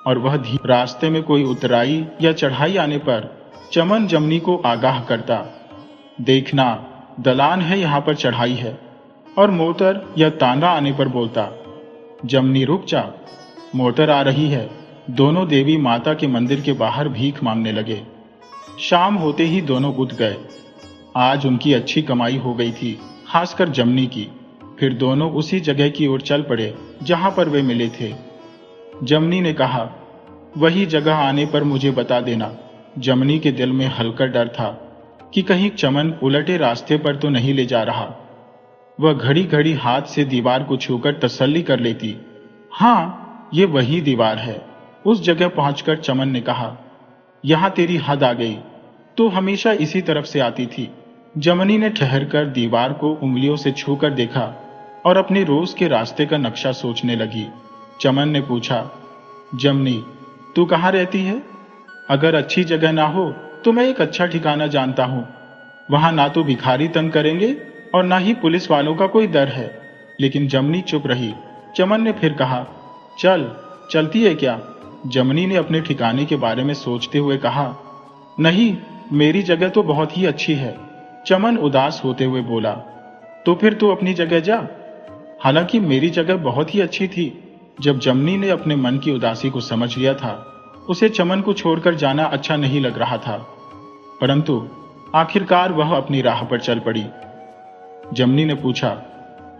और वह रास्ते में कोई उतराई या चढ़ाई आने पर चमन जमनी को आगाह करता, देखना, दलान है, यहां पर चढ़ाई है। और मोटर या तांगा आने पर बोलता, जमनी रुक जा, मोटर आ रही है। दोनों देवी माता के मंदिर के बाहर भीख मांगने लगे। शाम होते ही दोनों गुद गए। आज उनकी अच्छी कमाई हो गई थी, खासकर जमनी की। फिर दोनों उसी जगह की ओर चल पड़े जहां पर वे मिले थे। जमनी ने कहा, वही जगह आने पर मुझे बता देना। जमनी के दिल में हल्का डर था कि कहीं चमन उलटे रास्ते पर तो नहीं ले जा रहा। वह घड़ी घड़ी हाथ से दीवार को छूकर तसल्ली कर लेती। हाँ, ये वही दीवार है। उस जगह पहुंचकर चमन ने कहा, यहां तेरी हद आ गई, तो हमेशा इसी तरफ से आती थी। जमनी ने ठहरकर दीवार को उंगलियों से छूकर देखा और अपने रोज के रास्ते का नक्शा सोचने लगी। चमन ने पूछा, जमनी, तू कहाँ रहती है? अगर अच्छी जगह ना हो तो मैं एक अच्छा ठिकाना जानता हूं। वहां ना तो भिखारी तंग करेंगे और ना ही पुलिस वालों का कोई डर है। लेकिन जमनी चुप रही। चमन ने फिर कहा, चलती है क्या? जमनी ने अपने ठिकाने के बारे में सोचते हुए कहा, नहीं, मेरी जगह तो बहुत ही अच्छी है, चमन उदास होते हुए बोला। तो फिर तू अपनी जगह जा। हालांकि मेरी जगह बहुत ही अच्छी थी। जब जमनी ने अपने मन की उदासी को समझ लिया था, उसे चमन को छोड़कर जाना अच्छा नहीं लग रहा था, परंतु आखिरकार वह अपनी राह पर चल पड़ी। जमनी ने पूछा,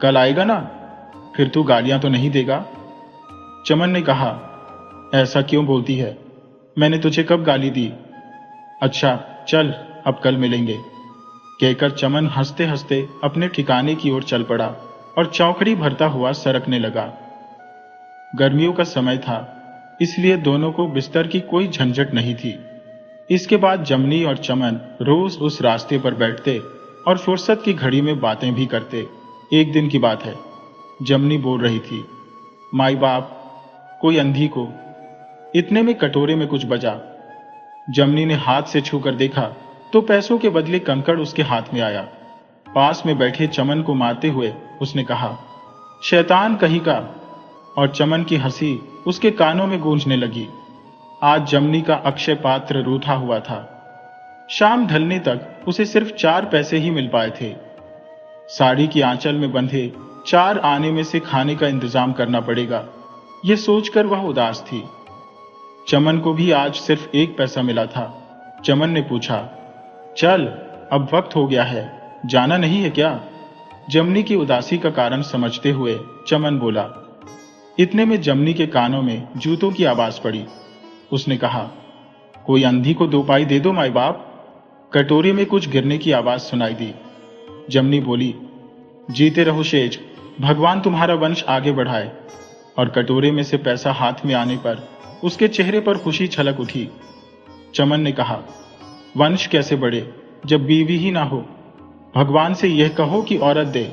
कल आएगा ना? फिर तू गालियां तो नहीं देगा? चमन ने कहा, ऐसा क्यों बोलती है? मैंने तुझे कब गाली दी? अच्छा चल, अब कल मिलेंगे, कहकर चमन हंसते हंसते अपने ठिकाने की ओर चल पड़ा और चौकड़ी भरता हुआ सरकने लगा। गर्मियों का समय था, इसलिए दोनों को बिस्तर की कोई झंझट नहीं थी। इसके बाद जमनी और चमन रोज उस रास्ते पर बैठते और फुर्सत की घड़ी में बातें भी करते। एक दिन की बात है, जमनी बोल रही थी, माई बाप, कोई अंधी को। इतने में कटोरे में कुछ बजा। जमनी ने हाथ से छूकर देखा तो पैसों के बदले कंकड़ उसके हाथ में आया। पास में बैठे चमन को मारते हुए उसने कहा, शैतान कहीं का। और चमन की हंसी उसके कानों में गूंजने लगी। आज जमनी का अक्षय पात्र रूठा हुआ था। शाम ढलने तक उसे सिर्फ 4 पैसे ही मिल पाए थे। साड़ी की आंचल में बंधे 4 आने में से खाने का इंतजाम करना पड़ेगा, यह सोचकर वह उदास थी। चमन को भी आज सिर्फ 1 पैसा मिला था। चमन ने पूछा, चल, अब वक्त हो गया है, जाना नहीं है क्या? जमनी की उदासी का कारण समझते हुए चमन बोला। इतने में जमनी के कानों में जूतों की आवाज पड़ी। उसने कहा, कोई अंधी को 2 पाई दे दो माई बाप। कटोरे में कुछ गिरने की आवाज सुनाई दी। जमनी बोली, जीते रहो शेज, भगवान तुम्हारा वंश आगे बढ़ाए। और कटोरे में से पैसा हाथ में आने पर उसके चेहरे पर खुशी छलक उठी। चमन ने कहा, वंश कैसे बढ़े जब बीवी ही ना हो? भगवान से यह कहो कि औरत दे।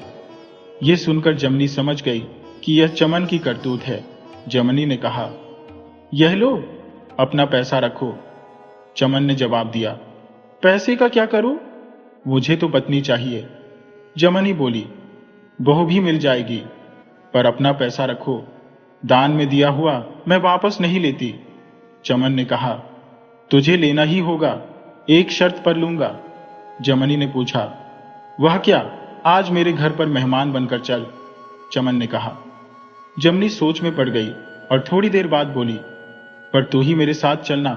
यह सुनकर जमनी समझ गई कि यह चमन की करतूत है। जमनी ने कहा, यह लो, अपना पैसा रखो। चमन ने जवाब दिया, पैसे का क्या करूं? मुझे तो पत्नी चाहिए। जमनी बोली, बहू भी मिल जाएगी, पर अपना पैसा रखो, दान में दिया हुआ मैं वापस नहीं लेती। चमन ने कहा, तुझे लेना ही होगा, एक शर्त पर लूंगा। जमनी ने पूछा, वह क्या? आज मेरे घर पर मेहमान बनकर चल। चमन ने कहा। जमनी सोच में पड़ गई और थोड़ी देर बाद बोली, पर तू ही मेरे साथ चलना,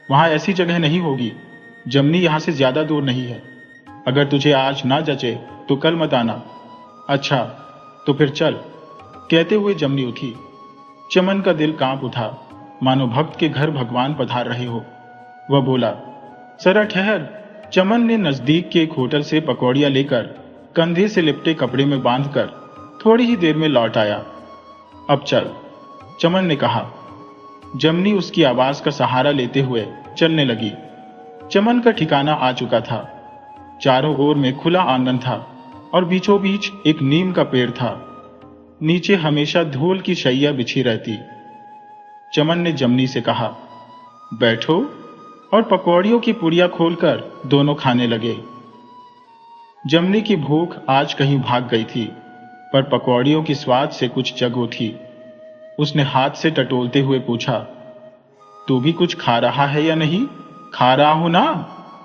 वहां ऐसी जगह नहीं होगी। जमनी यहां से ज्यादा दूर नहीं है। अगर तुझे आज ना जचे तो कल मत आना। अच्छा, तो फिर चल, कहते हुए जमनी उठी। चमन का दिल कांप उठा, मानो भक्त के घर भगवान पधार रहे हो। वह बोला, जरा ठहर। चमन ने नजदीक के एक होटल से पकौड़ियां लेकर कंधे से लिपटे कपड़े में बांधकर थोड़ी ही देर में लौट आया। अब चल, चमन ने कहा। जमनी उसकी आवाज का सहारा लेते हुए चलने लगी। चमन का ठिकाना आ चुका था। चारों ओर में खुला आंगन था और बीचों बीच एक नीम का पेड़ था। नीचे हमेशा धूल की शैया बिछी रहती। चमन ने जमनी से कहा, बैठो, और पकौड़ियों की पुड़िया खोलकर दोनों खाने लगे। जमनी की भूख आज कहीं भाग गई थी, पर पकौड़ियों की स्वाद से कुछ जग उठी। उसने हाथ से टटोलते हुए पूछा, तू भी कुछ खा रहा है या नहीं? खा रहा हूं ना,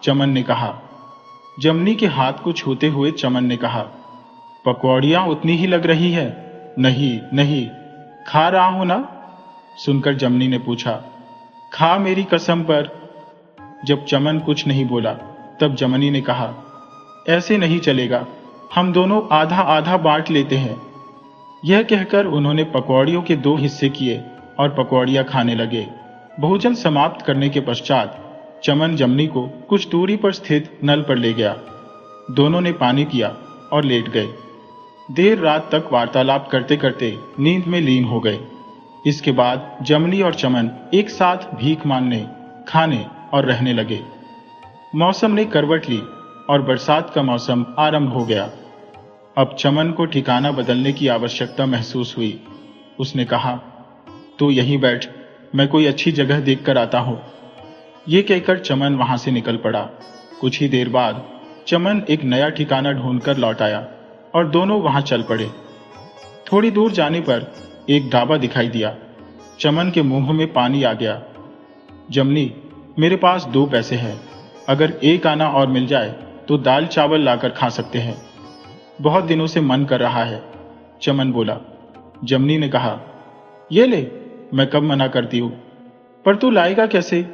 चमन ने कहा। जमनी के हाथ को छूते हुए चमन ने कहा, पकौड़ियां उतनी ही लग रही है। नहीं नहीं, खा रहा हूं ना। सुनकर जमनी ने पूछा, खा मेरी कसम पर। जब चमन कुछ नहीं बोला, तब जमनी ने कहा, ऐसे नहीं चलेगा, हम दोनों आधा आधा बांट लेते हैं। यह कहकर उन्होंने पकौड़ियों के 2 हिस्से किए और पकौड़ियां खाने लगे। भोजन समाप्त करने के पश्चात चमन जमनी को कुछ दूरी पर स्थित नल पर ले गया। दोनों ने पानी पिया और लेट गए। देर रात तक वार्तालाप करते करते नींद में लीन हो गए। इसके बाद जमनी और चमन एक साथ भीख मांगने, खाने और रहने लगे। मौसम ने करवट ली और बरसात का मौसम आरंभ हो गया। अब चमन को ठिकाना बदलने की आवश्यकता महसूस हुई। उसने कहा, तू यहीं बैठ, मैं कोई अच्छी जगह देखकर आता हूं। यह कहकर चमन वहां से निकल पड़ा। कुछ ही देर बाद चमन एक नया ठिकाना ढूंढकर लौट आया और दोनों वहां चल पड़े। थोड़ी दूर जाने पर एक ढाबा दिखाई दिया। चमन के मुंह में पानी आ गया। जमनी, मेरे पास 2 पैसे हैं, अगर 1 आना और मिल जाए तो दाल चावल लाकर खा सकते हैं। बहुत दिनों से मन कर रहा है, चमन बोला। जमनी ने कहा, ये ले, मैं कब मना करती हूँ, पर तू लाएगा कैसे?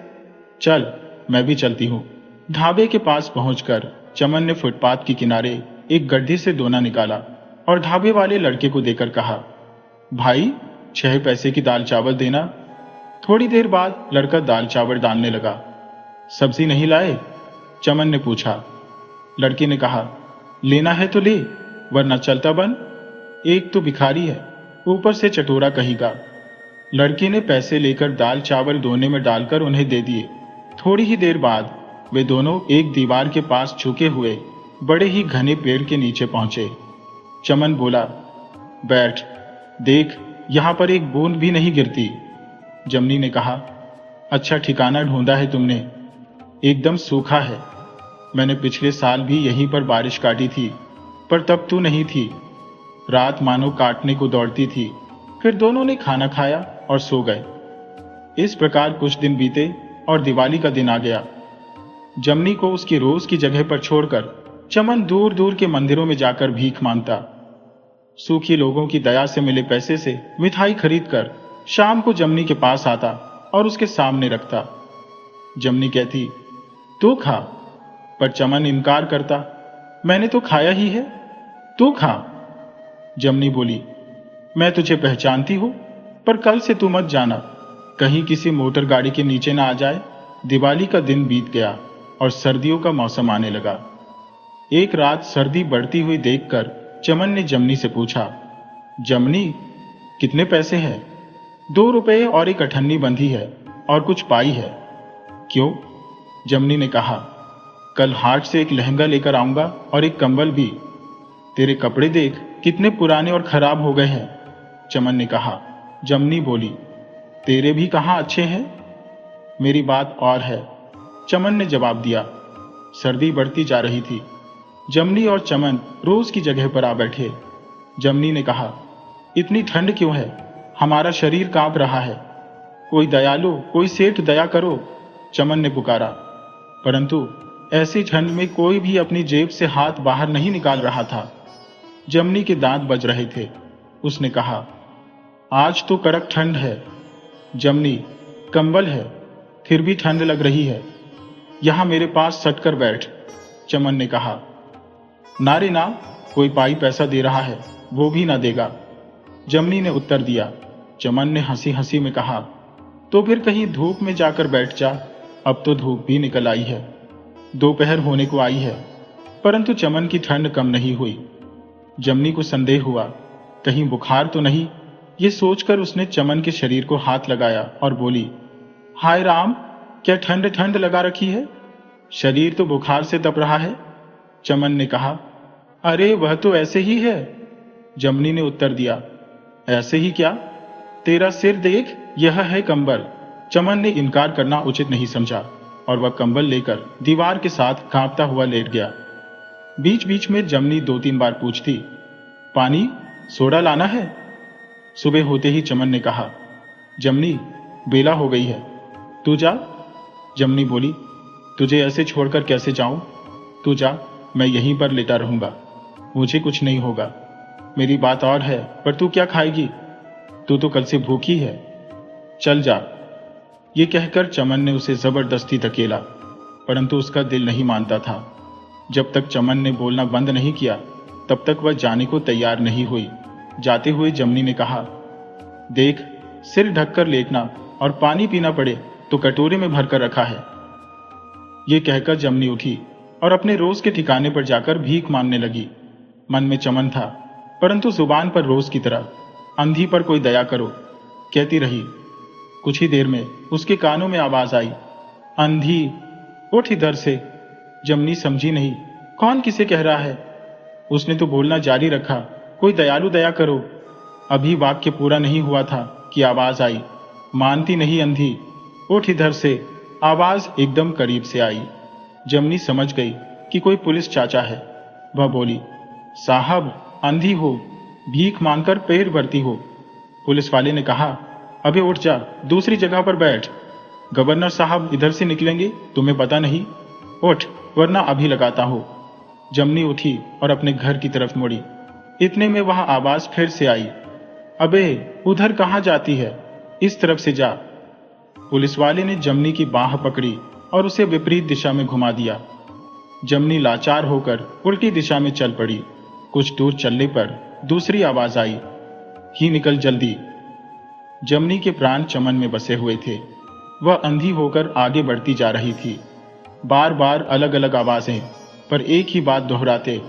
चल, मैं भी चलती हूँ। ढाबे के पास पहुंचकर चमन ने फुटपाथ के किनारे एक गड्ढे से दोना निकाला और ढाबे वाले लड़के को देकर कहा, भाई 6 पैसे की दाल चावल देना। थोड़ी देर बाद लड़का दाल चावल डालने लगा। सब्जी नहीं लाए? चमन ने पूछा। लड़के ने कहा, लेना है तो ले, वरना चलता बन। एक तो भिखारी है, ऊपर से चटोरा कहेगा। लड़के ने पैसे लेकर दाल चावल दोने में डालकर उन्हें दे दिए। थोड़ी ही देर बाद वे दोनों एक दीवार के पास झुके हुए बड़े ही घने पेड़ के नीचे पहुंचे। चमन बोला, बैठ, देख, यहां पर एक बूंद भी नहीं गिरती। जमनी ने कहा, अच्छा ठिकाना ढूंढा है तुमने, एकदम सूखा है। मैंने पिछले साल भी यहीं पर बारिश काटी थी, पर तब तू नहीं थी। रात मानो काटने को दौड़ती थी। फिर दोनों ने खाना खाया और सो गए। इस प्रकार कुछ दिन बीते और दिवाली का दिन आ गया। जमनी को उसकी रोज की जगह पर छोड़कर चमन दूर दूर के मंदिरों में जाकर भीख मांगता। सूखी लोगों की दया से मिले पैसे से मिठाई खरीदकर शाम को जमनी के पास आता और उसके सामने रखता। जमनी कहती, तू खा, पर चमन इनकार करता, मैंने तो खाया ही है, तू खा। जमनी बोली, मैं तुझे पहचानती हूं, पर कल से तू मत जाना, कहीं किसी मोटर गाड़ी के नीचे ना आ जाए। दिवाली का दिन बीत गया और सर्दियों का मौसम आने लगा। एक रात सर्दी बढ़ती हुई देखकर चमन ने जमनी से पूछा, जमनी, कितने पैसे हैं? 2 रुपए और एक अठन्नी बंधी है और कुछ पाई है। क्यों? जमनी ने कहा, कल हाट से एक लहंगा लेकर आऊंगा और एक कंबल भी। तेरे कपड़े देख, कितने पुराने और खराब हो गए हैं। चमन ने कहा। जमनी बोली, तेरे भी कहाँ अच्छे हैं? मेरी बात और है, चमन ने जवाब दिया। सर्दी बढ़ती जा रही थी। जमनी और चमन रोज की जगह पर आ बैठे। जमनी ने कहा, इतनी ठंड क्यों है? हमारा शरीर कांप रहा है। कोई दयालु, कोई सेठ दया करो, चमन ने पुकारा। परंतु ऐसी ठंड में कोई भी अपनी जेब से हाथ बाहर नहीं निकाल रहा था। जमनी के दांत बज रहे थे। उसने कहा, आज तो कड़क ठंड है। जमनी, कंबल है, फिर भी ठंड लग रही है। यहां मेरे पास सटकर बैठ, चमन ने कहा। ना रे ना, कोई पाई पैसा दे रहा है, वो भी ना देगा, जमनी ने उत्तर दिया। चमन ने हंसी हंसी में कहा, तो फिर कहीं धूप में जाकर बैठ जा, अब तो धूप भी निकल आई है, दोपहर होने को आई है। परंतु चमन की ठंड कम नहीं हुई। जमनी को संदेह हुआ, कहीं बुखार तो नहीं। ये सोचकर उसने चमन के शरीर को हाथ लगाया और बोली, हाय राम, क्या ठंड ठंड लगा रखी है? शरीर तो बुखार से तप रहा है। चमन ने कहा, अरे वह तो ऐसे ही है। जमनी ने उत्तर दिया, ऐसे ही क्या? तेरा सिर देख, यह है कंबल। चमन ने इनकार करना उचित नहीं समझा और वह कंबल लेकर दीवार के साथ कांपता हुआ लेट गया। बीच बीच में जमनी 2-3 बार पूछती, पानी, सोडा लाना है? सुबह होते ही चमन ने कहा, जमनी, बेला हो गई है, तू जा। जमनी बोली, तुझे ऐसे छोड़कर कैसे जाऊं? तू जा, मैं यहीं पर लेटा रहूंगा, मुझे कुछ नहीं होगा। मेरी बात और है, पर तू क्या खाएगी? तू तो कल से भूखी है, चल जा। ये कहकर चमन ने उसे जबरदस्ती धकेला, परंतु उसका दिल नहीं मानता था। जब तक चमन ने बोलना बंद नहीं किया, तब तक वह जाने को तैयार नहीं हुई। जाते हुए जमनी ने कहा, देख, सिर ढककर लेटना और पानी पीना पड़े तो कटोरे में भरकर रखा है। ये कहकर जमनी उठी और अपने रोज के ठिकाने पर जाकर भीख मांगने लगी। मन में चमन था, परंतु जुबान पर रोज की तरह, अंधी पर कोई दया करो, कहती रही। कुछ ही देर में उसके कानों में आवाज आई, अंधी, उठ इधर से। जमनी समझी नहीं, कौन किसे कह रहा है। उसने तो बोलना जारी रखा, कोई दयालु दया करो। अभी वाक्य पूरा नहीं हुआ था कि आवाज आई, मानती नहीं अंधी, उठ इधर से। आवाज एकदम करीब से आई। जमनी समझ गई कि कोई पुलिस चाचा है। वह बोली, साहब, अंधी हो, भीख मांगकर पेट भरती हो। पुलिस वाले ने कहा, अबे उठ जा, दूसरी जगह पर बैठ। गवर्नर साहब इधर से निकलेंगे, तुम्हें पता नहीं? उठ, वरना अभी लगाता हूं। जमनी उठी और अपने घर की तरफ मुड़ी। इतने में वह आवाज फिर से आई, अबे उधर कहां जाती है, इस तरफ से जा। पुलिस वाले ने जमनी की बाह पकड़ी और उसे विपरीत दिशा में घुमा दिया। जमनी लाचार होकर उल्टी दिशा में चल पड़ी। कुछ दूर चलने पर दूसरी आवाज आई, ही निकल जल्दी। जमनी के प्राण चमन में बसे हुए थे। वह अंधी होकर आगे बढ़ती जा रही थी। बार बार अलग अलग आवाजें, पर एक ही बात दोहराते,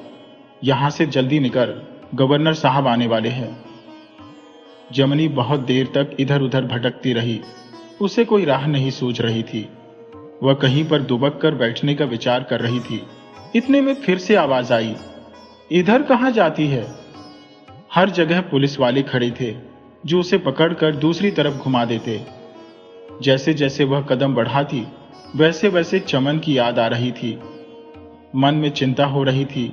यहां से जल्दी निकल, गवर्नर साहब आने वाले हैं। जमनी बहुत देर तक इधर उधर भटकती रही। उसे कोई राह नहीं सूझ रही थी। वह कहीं पर दुबक कर बैठने का विचार कर रही थी। इतने में फिर से आवाज आई, इधर कहां जाती है। हर जगह पुलिस वाले खड़े थे, जो उसे पकड़कर दूसरी तरफ घुमा देते। जैसे जैसे वह कदम बढ़ाती, वैसे वैसे चमन की याद आ रही थी। मन में चिंता हो रही थी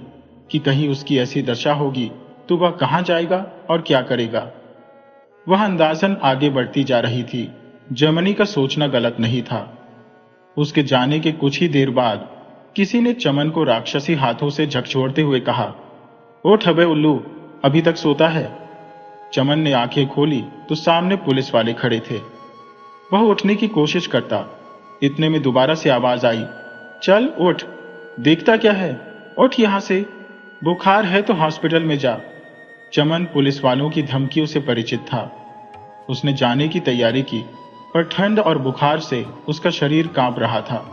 कि कहीं उसकी ऐसी दशा होगी तो वह कहां जाएगा और क्या करेगा। वह अंदाजन आगे बढ़ती जा रही थी। जमनी का सोचना गलत नहीं था। उसके जाने के कुछ ही देर बाद किसी ने चमन को राक्षसी हाथों से झकझोरते हुए कहा, उठ अबे उल्लू, अभी तक सोता है। चमन ने आंखें खोली तो सामने पुलिस वाले खड़े थे। वह उठने की कोशिश करता। इतने में दोबारा से आवाज आई, चल उठ, देखता क्या है, उठ यहां से, बुखार है तो हॉस्पिटल में जा। चमन पुलिस वालों की धमकियों से परिचित था। उसने जाने की तैयारी की, पर ठंड और बुखार से उसका शरीर कांप रहा था।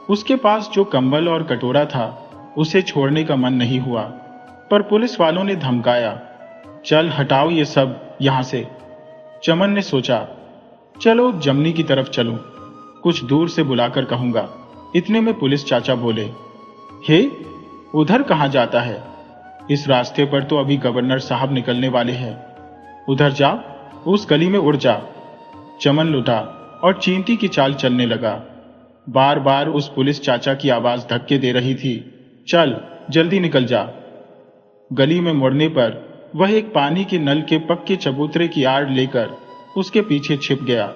उसके पास जो कंबल और कटोरा था, उसे छोड़ने का मन नहीं हुआ, पर पुलिस वालों ने धमकाया, चल हटाओ ये सब यहां से। चमन ने सोचा, चलो जमनी की तरफ चलूं, कुछ दूर से बुलाकर कहूंगा। इतने में पुलिस चाचा बोले, हे, उधर कहां जाता है, इस रास्ते पर तो अभी गवर्नर साहब निकलने वाले हैं, उधर जा, उस गली में उड़ जा। चमन लुटा और चींटी की चाल चलने लगा। बार बार उस पुलिस चाचा की आवाज धक्के दे रही थी, चल जल्दी निकल जा। गली में मुड़ने पर वह एक पानी के नल के पक्के चबूतरे की आड़ लेकर उसके पीछे छिप गया।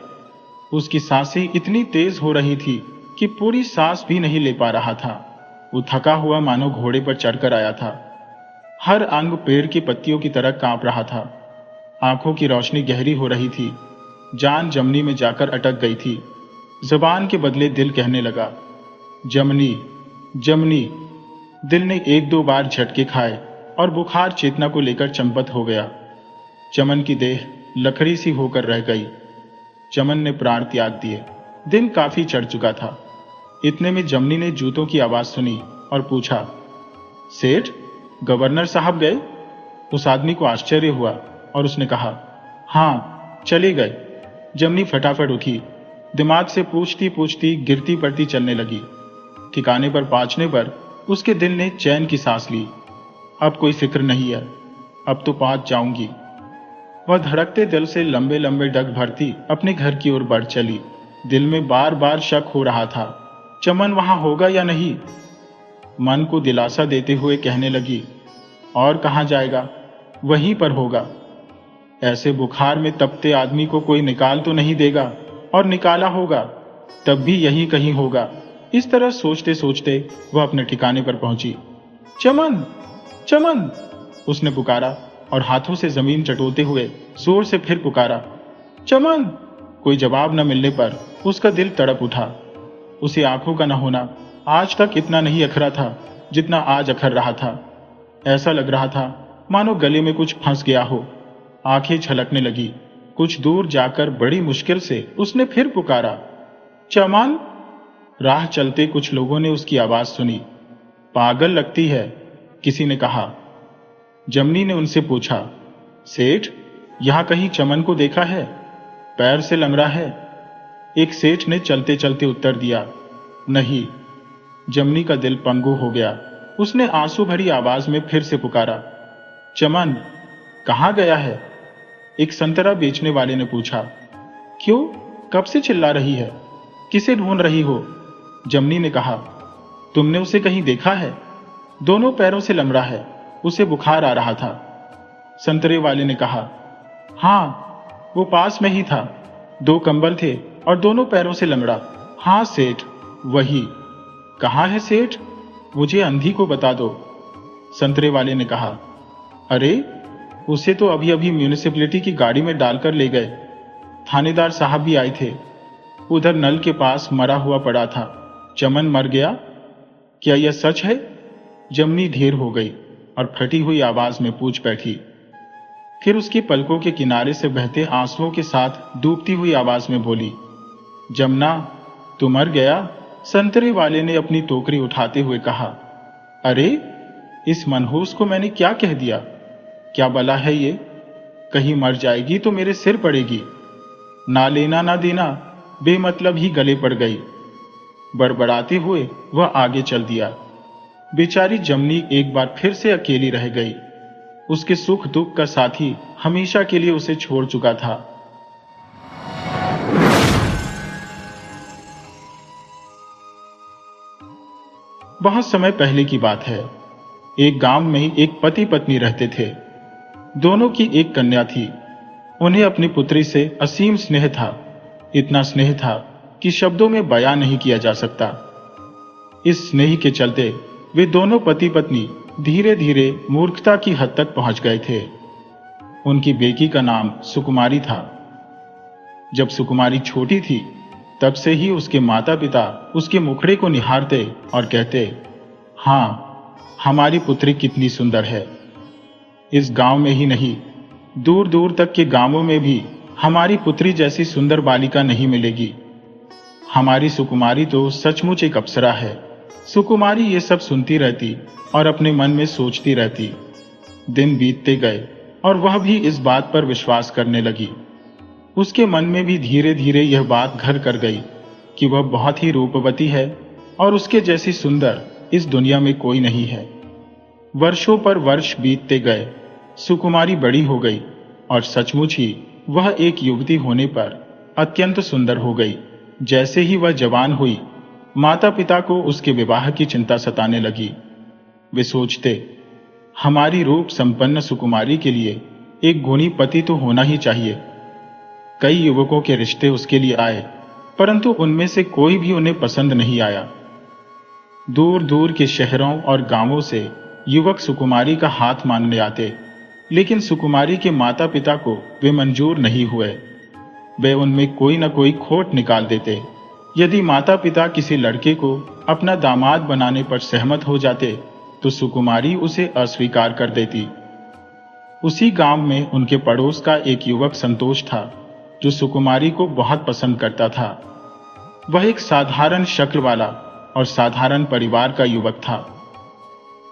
उसकी सांसें इतनी तेज हो रही थी कि पूरी सांस भी नहीं ले पा रहा था। वो थका हुआ मानो घोड़े पर चढ़कर आया था। हर अंग पेड़ की पत्तियों की तरह कांप रहा था। आंखों की रोशनी गहरी हो रही थी। जान जमनी में जाकर अटक गई थी। जुबान के बदले दिल कहने लगा, जमनी जमनी। दिल ने एक दो बार झटके खाए और बुखार चेतना को लेकर चंपत हो गया। चमन की देह लकड़ी सी होकर रह गई। चमन ने प्राण त्याग दिए। दिन काफी चढ़ चुका था। इतने में जमनी ने जूतों की आवाज सुनी और पूछा, सेठ, गवर्नर साहब गए? उस आदमी को आश्चर्य हुआ और उसने कहा, हाँ, चले गए। जमनी फटाफट उठी। दिमाग से पूछती पूछती गिरती पड़ती चलने लगी। ठिकाने पर पहुंचने पर उसके दिल ने चैन की सांस ली। अब कोई फिक्र नहीं है, अब तो पहुंच जाऊंगी। वह धड़कते दिल से लंबे लंबे डग भरती अपने घर की ओर बढ़ चली। दिल में बार बार शक हो रहा था, चमन वहां होगा या नहीं। मन को दिलासा देते हुए कहने लगी, और कहां जाएगा, वहीं पर होगा। ऐसे बुखार में तपते आदमी को कोई निकाल तो नहीं देगा, और निकाला होगा तब भी यहीं कहीं होगा। इस तरह सोचते सोचते वह अपने ठिकाने पर पहुंची। चमन चमन, उसने पुकारा और हाथों से जमीन चटोते हुए जोर से फिर पुकारा, चमन। कोई जवाब न मिलने पर उसका दिल तड़प उठा। उसे आंखों का न होना आज तक इतना नहीं अखरा था जितना आज अखर रहा था। ऐसा लग रहा था मानो गले में कुछ फंस गया हो। आंखें छलकने लगी। कुछ दूर जाकर बड़ी मुश्किल से उसने फिर पुकारा, चमन। राह चलते कुछ लोगों ने उसकी आवाज सुनी। पागल लगती है, किसी ने कहा। जमनी ने उनसे पूछा, सेठ, यहां कहीं चमन को देखा है? पैर से लंगड़ा है। एक सेठ ने चलते चलते उत्तर दिया, नहीं। जमनी का दिल पंगु हो गया। उसने आंसू भरी आवाज में फिर से पुकारा, चमन कहां गया है? एक संतरा बेचने वाले ने पूछा। क्यों, कब से चिल्ला रही है? किसे ढूंढ रही हो? जमनी ने कहा, तुमने उसे कहीं देखा है? दोनों पैरों से लंगड़ा है, उसे बुखार आ रहा था। संतरे वाले ने कहा, हाँ, वो पास में ही था। 2 कंबल थे और दोनों पैरों से लंगड़ा। हाँ सेठ, वही। कहाँ है सेठ? मुझे अंधी को बता दो, संतरे वाले ने कहा। अरे, उसे तो अभी अभी म्यूनिसिपैलिटी की गाड़ी में डालकर ले गए। थानेदार साहब भी आए थे। उधर नल के पास मरा हुआ पड़ा था। चमन मर गया। क्या यह सच है? जमनी धीर हो गई और फटी हुई आवाज में पूछ बैठी। फिर उसकी पलकों के किनारे से बहते आंसुओं के साथ डूबती हुई आवाज में बोली, जमुना, तू मर गया? संतरे वाले ने अपनी टोकरी उठाते हुए कहा। अरे, इस मनहूस को मैंने क्या कह दिया? क्या बला है ये? कहीं मर जाएगी तो मेरे सिर पड़ेगी। ना लेना ना देना, बेमतलब ही गले पड़ गई। बड़बड़ाते हुए वह आगे चल दिया। बेचारी जमनी एक बार फिर से अकेली रह गई। उसके सुख दुख का साथी हमेशा के लिए उसे छोड़ चुका था। बहुत समय पहले की बात है। एक गांव में एक पति पत्नी रहते थे। दोनों की एक कन्या थी। उन्हें अपनी पुत्री से असीम स्नेह था। इतना स्नेह था कि शब्दों में बयां नहीं किया जा सकता। इस स्नेह के चलते वे दोनों पति पत्नी धीरे धीरे मूर्खता की हद तक पहुंच गए थे। उनकी बेटी का नाम सुकुमारी था। जब सुकुमारी छोटी थी, तब से ही उसके माता पिता उसके मुखड़े को निहारते और कहते, हाँ, हमारी पुत्री कितनी सुंदर है। इस गांव में ही नहीं, दूर दूर तक के गांवों में भी हमारी पुत्री जैसी सुंदर बालिका नहीं मिलेगी। हमारी सुकुमारी तो सचमुच एक अप्सरा है। सुकुमारी ये सब सुनती रहती और अपने मन में सोचती रहती। दिन बीतते गए और वह भी इस बात पर विश्वास करने लगी। उसके मन में भी धीरे धीरे यह बात घर कर गई कि वह बहुत ही रूपवती है और उसके जैसी सुंदर इस दुनिया में कोई नहीं है। वर्षों पर वर्ष बीतते गए। सुकुमारी बड़ी हो गई और सचमुच ही वह एक युवती होने पर अत्यंत सुंदर हो गई। जैसे ही वह जवान हुई, माता पिता को उसके विवाह की चिंता सताने लगी। वे सोचते, हमारी रूप संपन्न सुकुमारी के लिए एक गुणी पति तो होना ही चाहिए। कई युवकों के रिश्ते उसके लिए आए, परंतु उनमें से कोई भी उन्हें पसंद नहीं आया। दूर दूर के शहरों और गांवों से युवक सुकुमारी का हाथ मांगने आते, लेकिन सुकुमारी के माता पिता को वे मंजूर नहीं हुए। वे उनमें कोई न कोई खोट निकाल देते। यदि माता पिता किसी लड़के को अपना दामाद बनाने पर सहमत हो जाते, तो सुकुमारी उसे अस्वीकार कर देती। उसी गांव में उनके पड़ोस का एक युवक संतोष था, जो सुकुमारी को बहुत पसंद करता था। वह एक साधारण शक्ल वाला और साधारण परिवार का युवक था।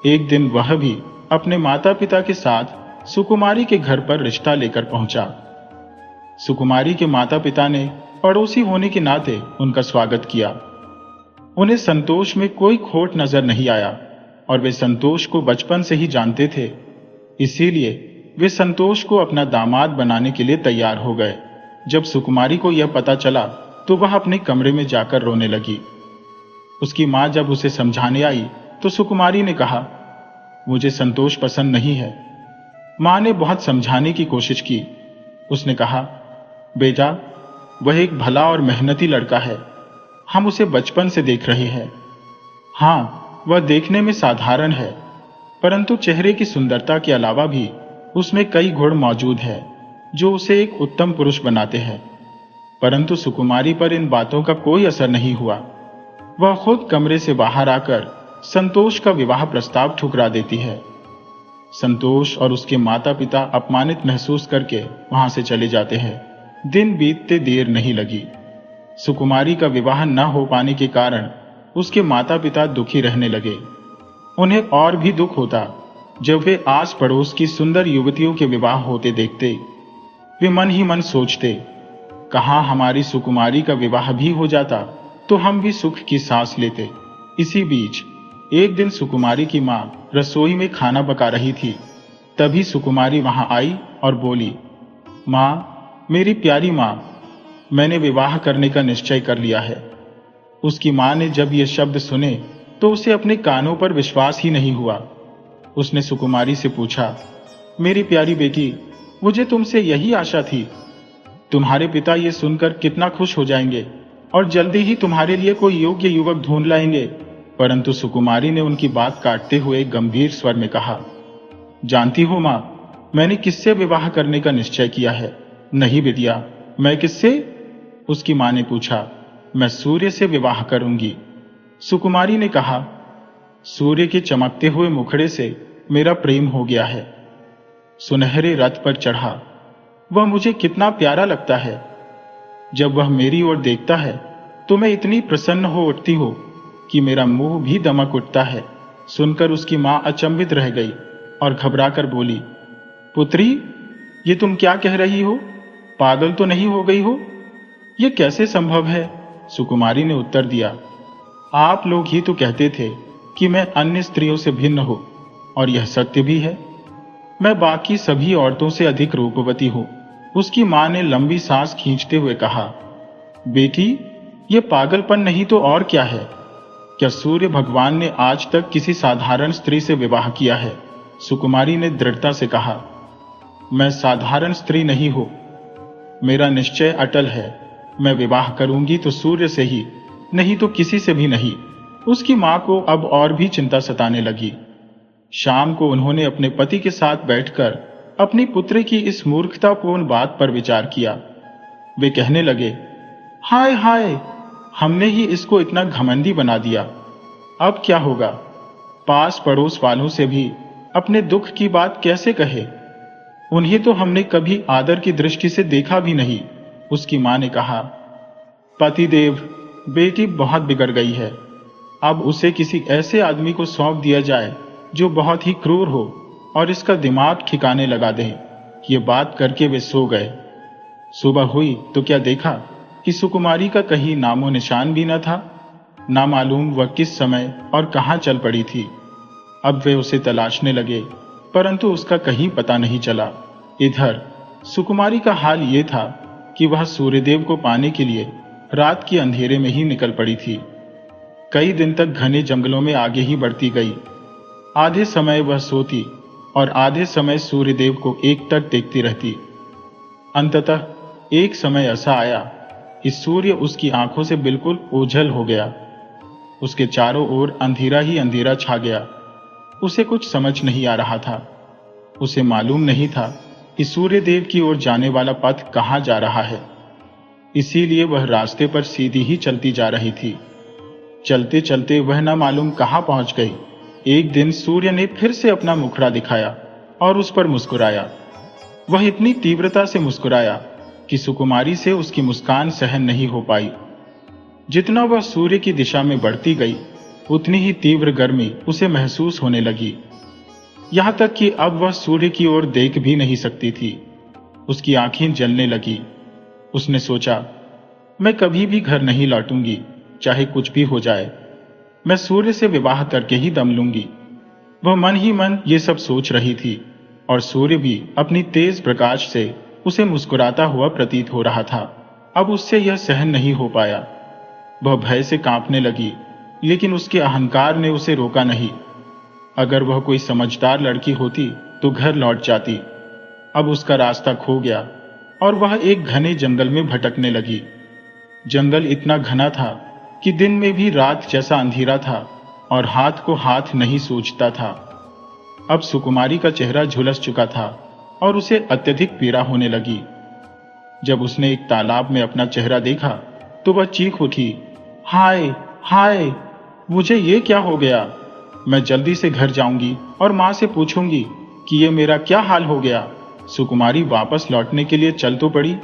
एक दिन वह भी अपने माता पिता के साथ सुकुमारी के घर पर रिश्ता लेकर पहुंचा। सुकुमारी के माता पिता ने पड़ोसी होने के नाते उनका स्वागत किया। उन्हें संतोष में कोई खोट नजर नहीं आया और वे संतोष को बचपन से ही जानते थे। इसीलिए वे संतोष को अपना दामाद बनाने के लिए तैयार हो गए। जब सुकुमारी को यह पता चला तो वह अपने कमरे में जाकर रोने लगी। उसकी मां जब उसे समझाने आई तो सुकुमारी ने कहा, मुझे संतोष पसंद नहीं है। मां ने बहुत समझाने की कोशिश की। उसने कहा, बेटा, वह एक भला और मेहनती लड़का है। हम उसे बचपन से देख रहे हैं। हाँ, वह देखने में साधारण है, परंतु चेहरे की सुंदरता के अलावा भी उसमें कई गुण मौजूद है जो उसे एक उत्तम पुरुष बनाते हैं। परंतु सुकुमारी पर इन बातों का कोई असर नहीं हुआ। वह खुद कमरे से बाहर आकर संतोष का विवाह प्रस्ताव ठुकरा देती है। संतोष और उसके माता पिता अपमानित महसूस करके वहां से चले जाते हैं। दिन बीतते देर नहीं लगी। सुकुमारी का विवाह न हो पाने के कारण उसके माता पिता दुखी रहने लगे। उन्हें और भी दुख होता जब वे आस पड़ोस की सुंदर युवतियों के विवाह होते देखते। वे मन ही मन सोचते, कहाँ हमारी सुकुमारी का विवाह भी हो जाता तो हम भी सुख की सांस लेते। इसी बीच एक दिन सुकुमारी की मां रसोई में खाना पका रही थी। तभी सुकुमारी वहां आई और बोली, मां, मेरी प्यारी मां, मैंने विवाह करने का निश्चय कर लिया है। उसकी मां ने जब ये शब्द सुने तो उसे अपने कानों पर विश्वास ही नहीं हुआ। उसने सुकुमारी से पूछा, मेरी प्यारी बेटी, मुझे तुमसे यही आशा थी। तुम्हारे पिता ये सुनकर कितना खुश हो जाएंगे। और जल्दी ही तुम्हारे लिए कोई योग्य युवक ढूंढ लाएंगे। परंतु सुकुमारी ने उनकी बात काटते हुए गंभीर स्वर में कहा, जानती हो मां, मैंने किससे विवाह करने का निश्चय किया है। नहीं विद्या, मैं किससे? उसकी मां ने पूछा। मैं सूर्य से विवाह करूंगी। सुकुमारी ने कहा, सूर्य के चमकते हुए मुखड़े से मेरा प्रेम हो गया है। सुनहरे रथ पर चढ़ा वह मुझे कितना प्यारा लगता है। जब वह मेरी ओर देखता है तो मैं इतनी प्रसन्न हो उठती हूं कि मेरा मुंह भी दमक उठता है। सुनकर उसकी मां अचंभित रह गई और घबराकर बोली, पुत्री, ये तुम क्या कह रही हो? पागल तो नहीं हो गई हो? ये कैसे संभव है? सुकुमारी ने उत्तर दिया, आप लोग ही तो कहते थे कि मैं अन्य स्त्रियों से भिन्न हूं, और यह सत्य भी है। मैं बाकी सभी औरतों से अधिक रूपवती हूं। उसकी मां ने लंबी सांस खींचते हुए कहा, बेटी, ये पागलपन नहीं तो और क्या है? क्या सूर्य भगवान ने आज तक किसी साधारण स्त्री से विवाह किया है? सुकुमारी ने दृढ़ता से कहा, मैं साधारण स्त्री नहीं हूं। मेरा निश्चय अटल है। मैं विवाह करूंगी तो सूर्य से ही, नहीं तो किसी से भी नहीं। उसकी मां को अब और भी चिंता सताने लगी। शाम को उन्होंने अपने पति के साथ बैठकर अपनी पुत्री की इस मूर्खतापूर्ण बात पर विचार किया। वे कहने लगे, हाय हाय, हमने ही इसको इतना घमंडी बना दिया। अब क्या होगा? पास पड़ोस वालों से भी अपने दुख की बात कैसे कहे? उन्हें तो हमने कभी आदर की दृष्टि से देखा भी नहीं। उसकी मां ने कहा, पतिदेव, बेटी बहुत बिगड़ गई है। अब उसे किसी ऐसे आदमी को सौंप दिया जाए जो बहुत ही क्रूर हो और इसका दिमाग ठिकाने लगा दे। ये बात करके वे सो गए। सुबह हुई तो क्या देखा कि सुकुमारी का कहीं नामो निशान भी न था। ना मालूम वह किस समय और कहां चल पड़ी थी। अब वे उसे तलाशने लगे, परंतु उसका कहीं पता नहीं चला। इधर सुकुमारी का हाल ये था कि वह सूर्यदेव को पाने के लिए रात के अंधेरे में ही निकल पड़ी थी। कई दिन तक घने जंगलों में आगे ही बढ़ती गई। आधे समय वह सोती और आधे समय सूर्यदेव को एकटक देखती रहती। अंततः एक समय ऐसा आया कि सूर्य उसकी आंखों से बिल्कुल ओझल हो गया। उसके चारों ओर अंधेरा ही अंधेरा छा गया। उसे कुछ समझ नहीं आ रहा था। उसे मालूम नहीं था कि सूर्यदेव की ओर जाने वाला पथ कहां जा रहा है। इसीलिए वह रास्ते पर सीधी ही चलती जा रही थी। चलते चलते वह न मालूम कहां पहुंच गई। एक दिन सूर्य ने फिर से अपना मुखड़ा दिखाया और उस पर मुस्कुराया। वह इतनी तीव्रता से मुस्कुराया कि सुकुमारी से उसकी मुस्कान सहन नहीं हो पाई। जितना वह सूर्य की दिशा में बढ़ती गई, उतनी ही तीव्र गर्मी उसे महसूस होने लगी। यहां तक कि अब वह सूर्य की ओर देख भी नहीं सकती थी। उसकी आंखें जलने लगी। उसने सोचा, मैं कभी भी घर नहीं लौटूंगी, चाहे कुछ भी हो जाए। मैं सूर्य से विवाह करके ही दम लूंगी। वह मन ही मन ये सब सोच रही थी और सूर्य भी अपनी तेज प्रकाश से उसे मुस्कुराता हुआ प्रतीत हो रहा था। अब उससे यह सहन नहीं हो पाया। वह भय से कांपने लगी, लेकिन उसके अहंकार ने उसे रोका नहीं। अगर वह कोई समझदार लड़की होती तो घर लौट जाती। अब उसका रास्ता खो गया और वह एक घने जंगल में भटकने लगी। जंगल इतना घना था कि दिन में भी रात जैसा अंधेरा था और हाथ को हाथ नहीं सूझता था। अब सुकुमारी का चेहरा झुलस चुका था और उसे अत्यधिक पीड़ा होने लगी। जब उसने एक तालाब में अपना चेहरा देखा तो वह चीख उठी, हाय हाय, मुझे ये क्या हो गया? मैं जल्दी से घर जाऊंगी और मां से पूछूंगी कि ये मेरा क्या हाल हो गया। सुकुमारी वापस लौटने के लिए चल तो पड़ी,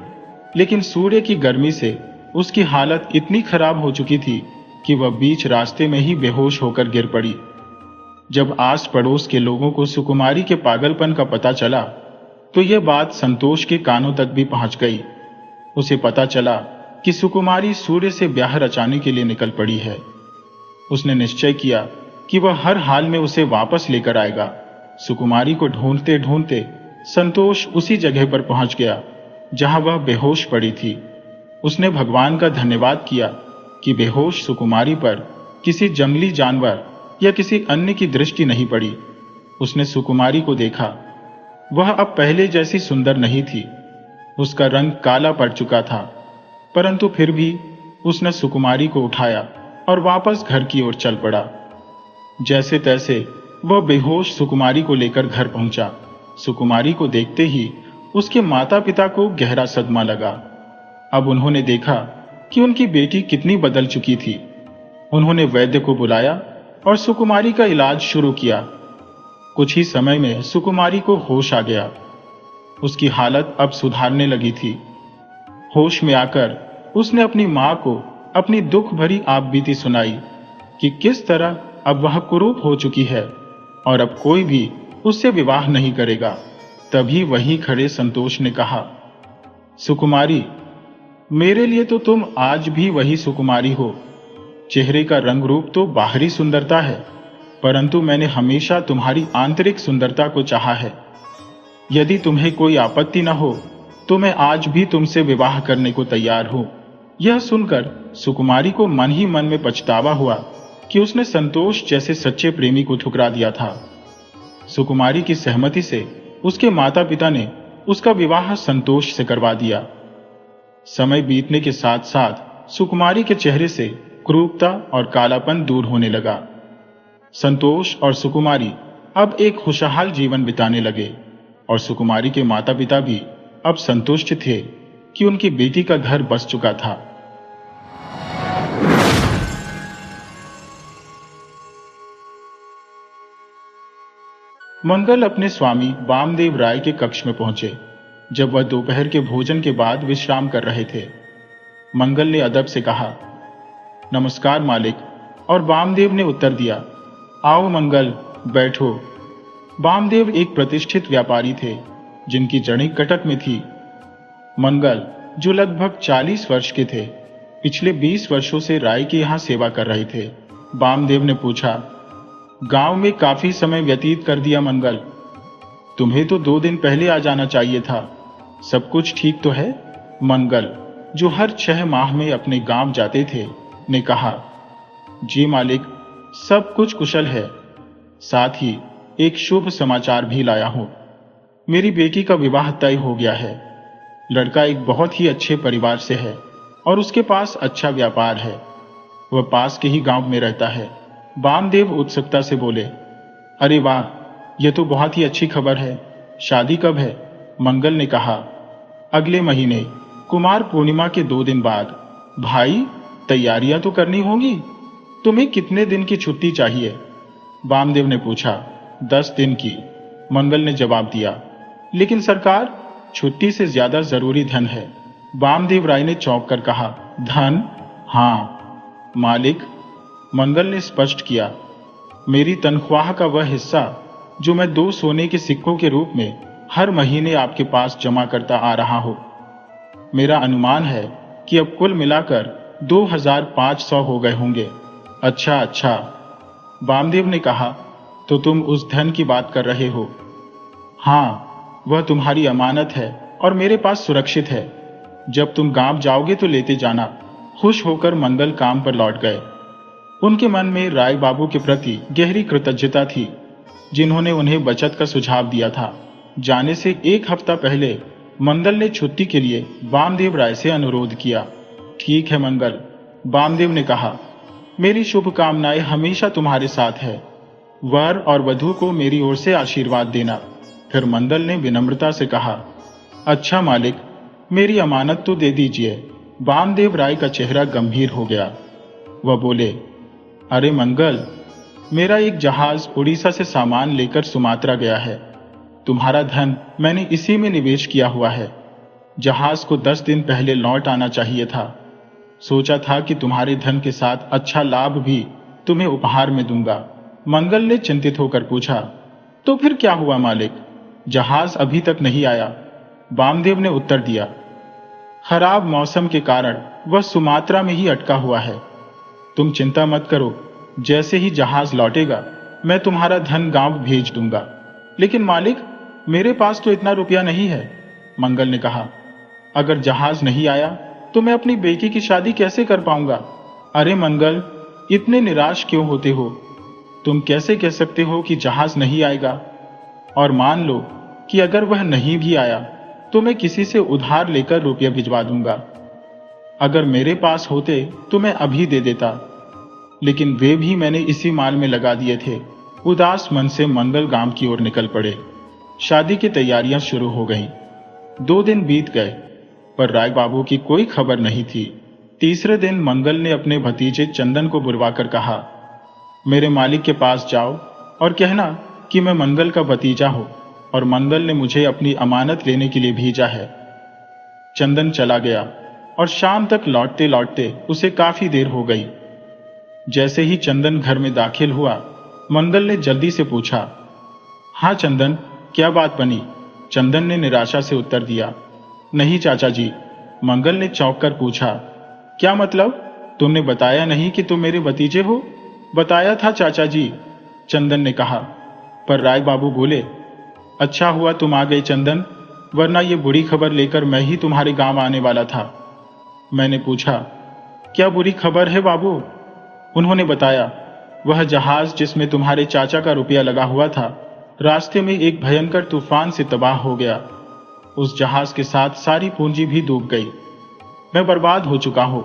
लेकिन सूर्य की गर्मी से उसकी हालत इतनी खराब हो चुकी थी कि वह बीच रास्ते में ही बेहोश होकर गिर पड़ी। जब आस पड़ोस के लोगों को सुकुमारी के पागलपन का पता चला तो यह बात संतोष के कानों तक भी पहुंच गई। उसे पता चला कि सुकुमारी सूर्य से ब्याह रचाने के लिए निकल पड़ी है। उसने निश्चय किया कि वह हर हाल में उसे वापस लेकर आएगा। सुकुमारी को ढूंढते ढूंढते संतोष उसी जगह पर पहुंच गया जहां वह बेहोश पड़ी थी। उसने भगवान का धन्यवाद किया कि बेहोश सुकुमारी पर किसी जंगली जानवर या किसी अन्य की दृष्टि नहीं पड़ी। उसने सुकुमारी को देखा। वह अब पहले जैसी सुंदर नहीं थी। उसका रंग काला पड़ चुका था, परंतु फिर भी उसने सुकुमारी को उठाया और वापस घर की ओर चल पड़ा। जैसे तैसे वह बेहोश सुकुमारी को लेकर घर पहुंचा। सुकुमारी को देखते ही उसके माता पिता को गहरा सदमा लगा। अब उन्होंने देखा कि उनकी बेटी कितनी बदल चुकी थी। उन्होंने वैद्य को बुलाया और सुकुमारी का इलाज शुरू किया। कुछ ही समय में सुकुमारी को होश आ गया। उसकी हालत अब सुधारने लगी थी। होश में आकर उसने अपनी मां को अपनी दुख भरी आपबीती सुनाई कि किस तरह अब वह कुरूप हो चुकी है और अब कोई भी उससे विवाह नहीं करेगा। तभी वहीं खड़े संतोष ने कहा, सुकुमारी, मेरे लिए तो तुम आज भी वही सुकुमारी हो। चेहरे का रंग रूप तो बाहरी सुंदरता है, परंतु मैंने हमेशा तुम्हारी आंतरिक सुंदरता को चाहा है। यदि तुम्हें कोई आपत्ति न हो तो मैं आज भी तुमसे विवाह करने को तैयार हूं। यह सुनकर सुकुमारी को मन ही मन में पछतावा हुआ कि उसने संतोष जैसे सच्चे प्रेमी को ठुकरा दिया था। सुकुमारी की सहमति से उसके माता पिता ने उसका विवाह संतोष से करवा दिया। समय बीतने के साथ साथ सुकुमारी के चेहरे से क्रूरता और कालापन दूर होने लगा। संतोष और सुकुमारी अब एक खुशहाल जीवन बिताने लगे और सुकुमारी के माता पिता भी अब संतुष्ट थे कि उनकी बेटी का घर बस चुका था। मंगल अपने स्वामी वामदेव राय के कक्ष में पहुंचे। जब वह दोपहर के भोजन के बाद विश्राम कर रहे थे, मंगल ने अदब से कहा, नमस्कार मालिक। और वामदेव ने उत्तर दिया, आओ मंगल, बैठो। वामदेव एक प्रतिष्ठित व्यापारी थे जिनकी जड़ी कटक में थी। मंगल, जो लगभग 40 वर्ष के थे, पिछले 20 वर्षों से राय के यहां सेवा कर रहे थे। वामदेव ने पूछा, गांव में काफी समय व्यतीत कर दिया मंगल, तुम्हें तो 2 दिन पहले आ जाना चाहिए था। सब कुछ ठीक तो है? मंगल, जो हर 6 माह में अपने गांव जाते थे, ने कहा, जी मालिक, सब कुछ कुशल है। साथ ही एक शुभ समाचार भी लाया हूं। मेरी बेटी का विवाह तय हो गया है। लड़का एक बहुत ही अच्छे परिवार से है और उसके पास अच्छा व्यापार है। वह पास के ही गांव में रहता है। वामदेव उत्सुकता से बोले, अरे वाह, यह तो बहुत ही अच्छी खबर है। शादी कब है? मंगल ने कहा, अगले महीने कुमार पूर्णिमा के 2 दिन बाद। भाई, तैयारियां तो करनी होंगी। तुम्हें कितने दिन की छुट्टी चाहिए? वामदेव ने पूछा। 10 दिन की, मंगल ने जवाब दिया। लेकिन सरकार, छुट्टी से ज्यादा जरूरी धन है। वामदेव राय ने चौंक कर कहा, धन? हाँ मालिक, मंगल ने स्पष्ट किया। मेरी तनख्वाह का वह हिस्सा जो मैं 2 सोने के सिक्कों के रूप में हर महीने आपके पास जमा करता आ रहा हूं। मेरा अनुमान है कि अब कुल मिलाकर 2500 हो गए होंगे। अच्छा अच्छा, वामदेव ने कहा, तो तुम उस धन की बात कर रहे हो? हाँ, वह तुम्हारी अमानत है और मेरे पास सुरक्षित है। जब तुम गांव जाओगे तो लेते जाना। खुश होकर मंगल काम पर लौट गए। उनके मन में राय बाबू के प्रति गहरी कृतज्ञता थी, जिन्होंने उन्हें बचत का सुझाव दिया था। जाने से 1 हफ्ता पहले मंगल ने छुट्टी के लिए वामदेव राय से अनुरोध किया। ठीक है मंगल, वामदेव ने कहा, मेरी शुभकामनाएं हमेशा तुम्हारे साथ है। वर और वधू को मेरी ओर से आशीर्वाद देना। फिर मंगल ने विनम्रता से कहा, अच्छा मालिक, मेरी अमानत तो दे दीजिए। वामदेव राय का चेहरा गंभीर हो गया। वह बोले, अरे मंगल, मेरा एक जहाज उड़ीसा से सामान लेकर सुमात्रा गया है। तुम्हारा धन मैंने इसी में निवेश किया हुआ है। जहाज को 10 दिन पहले लौट आना चाहिए था। सोचा था कि तुम्हारे धन के साथ अच्छा लाभ भी तुम्हें उपहार में दूंगा। मंगल ने चिंतित होकर पूछा, तो फिर क्या हुआ मालिक? जहाज अभी तक नहीं आया। वामदेव ने उत्तर दिया, खराब मौसम के कारण वह सुमात्रा में ही अटका हुआ है। तुम चिंता मत करो, जैसे ही जहाज लौटेगा मैं तुम्हारा धन गांव भेज दूंगा। लेकिन मालिक, मेरे पास तो इतना रुपया नहीं है। मंगल ने कहा, अगर जहाज नहीं आया तो मैं अपनी बेटी की शादी कैसे कर पाऊंगा? अरे मंगल, इतने निराश क्यों होते हो? तुम कैसे कह सकते हो कि जहाज नहीं आएगा? और मान लो कि अगर वह नहीं भी आया तो मैं किसी से उधार लेकर रुपया भिजवा दूंगा। अगर मेरे पास होते तो मैं अभी दे देता, लेकिन वे भी मैंने इसी माल में लगा दिए थे। उदास मन से मंगल गांव की ओर निकल पड़े। शादी की तैयारियां शुरू हो गईं। 2 दिन बीत गए, पर राय बाबू की कोई खबर नहीं थी। तीसरे दिन मंगल ने अपने भतीजे चंदन को बुलवाकर कहा, मेरे मालिक के पास जाओ और कहना कि मैं मंगल का भतीजा हूं और मंगल ने मुझे अपनी अमानत लेने के लिए भेजा है। चंदन चला गया और शाम तक लौटते लौटते उसे काफी देर हो गई। जैसे ही चंदन घर में दाखिल हुआ, मंगल ने जल्दी से पूछा, हाँ चंदन, क्या बात बनी? चंदन ने निराशा से उत्तर दिया, नहीं चाचा जी। मंगल ने चौंक कर पूछा, क्या मतलब? तुमने बताया नहीं कि तुम मेरे भतीजे हो? बताया था चाचा जी, चंदन ने कहा। पर राय बाबू बोले, अच्छा हुआ तुम आ गए चंदन, वरना ये बुरी खबर लेकर मैं ही तुम्हारे गांव आने वाला था। मैंने पूछा, क्या बुरी खबर है बाबू? उन्होंने बताया, वह जहाज जिसमें तुम्हारे चाचा का रुपया लगा हुआ था, रास्ते में एक भयंकर तूफान से तबाह हो गया। उस जहाज के साथ सारी पूंजी भी डूब गई। मैं बर्बाद हो चुका हूं।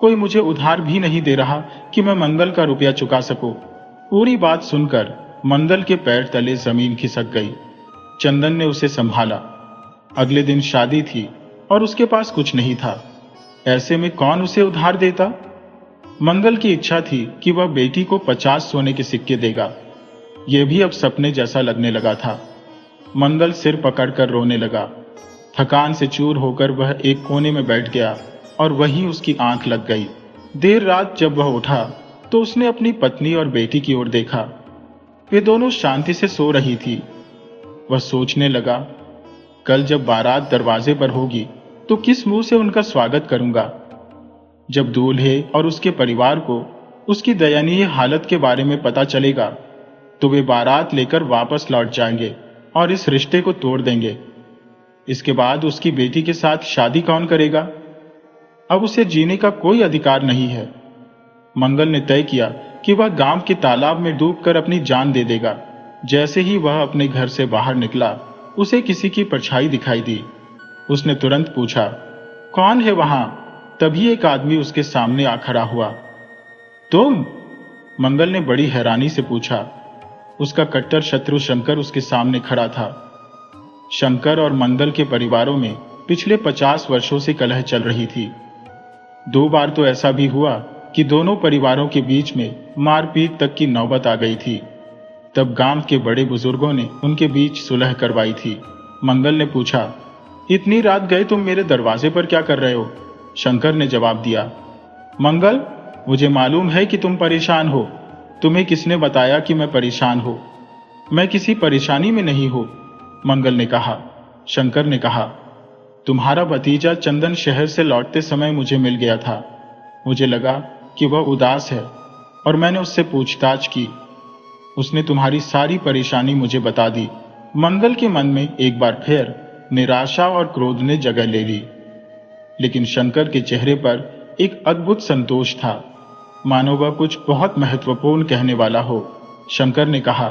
कोई मुझे उधार भी नहीं दे रहा कि मैं मंगल का रुपया चुका सकूं। पूरी बात सुनकर मंगल के पैर तले जमीन खिसक गई। चंदन ने उसे संभाला। अगले दिन शादी थी और उसके पास कुछ नहीं था। ऐसे में कौन उसे उधार देता? मंगल की इच्छा थी कि वह बेटी को 50 सोने के सिक्के देगा। यह भी अब सपने जैसा लगने लगा था। मंगल सिर पकड़कर रोने लगा। थकान से चूर होकर वह एक कोने में बैठ गया और वहीं उसकी आंख लग गई। देर रात जब वह उठा तो उसने अपनी पत्नी और बेटी की ओर देखा। वे दोनों शांति से सो रही थी। वह सोचने लगा, कल जब बारात दरवाजे पर होगी तो किस मुंह से उनका स्वागत करूंगा? जब दूल्हे और उसके परिवार को उसकी दयनीय हालत के बारे में पता चलेगा तो वे बारात लेकर वापस लौट जाएंगे और इस रिश्ते को तोड़ देंगे। इसके बाद उसकी बेटी के साथ शादी कौन करेगा? अब उसे जीने का कोई अधिकार नहीं है। मंगल ने तय किया कि वह गांव के तालाब में डूबकर अपनी जान दे देगा। जैसे ही वह अपने घर से बाहर निकला, उसे किसी की परछाई दिखाई दी। उसने तुरंत पूछा, कौन है वहां? तभी एक आदमी उसके सामने आ खड़ा हुआ। तुम? मंगल ने बड़ी हैरानी से पूछा। उसका कट्टर शत्रु शंकर उसके सामने खड़ा था। शंकर और मंगल के परिवारों में पिछले 50 वर्षों से कलह चल रही थी। 2 बार तो ऐसा भी हुआ कि दोनों परिवारों के बीच में मारपीट तक की नौबत आ गई थी। तब गांव के बड़े बुजुर्गों ने उनके बीच सुलह करवाई थी। मंगल ने पूछा, इतनी रात गए तुम मेरे दरवाजे पर क्या कर रहे हो? शंकर ने जवाब दिया, मंगल, मुझे मालूम है कि तुम परेशान हो। तुम्हें किसने बताया कि मैं परेशान हूं? मैं किसी परेशानी में नहीं हूं, मंगल ने कहा। शंकर ने कहा, तुम्हारा भतीजा चंदन शहर से लौटते समय मुझे मिल गया था। मुझे लगा कि वह उदास है और मैंने उससे पूछताछ की। उसने तुम्हारी सारी परेशानी मुझे बता दी। मंगल के मन में एक बार फिर निराशा और क्रोध ने जगह ले ली, लेकिन शंकर के चेहरे पर एक अद्भुत संतोष था, मानो वह कुछ बहुत महत्वपूर्ण कहने वाला हो। शंकर ने कहा,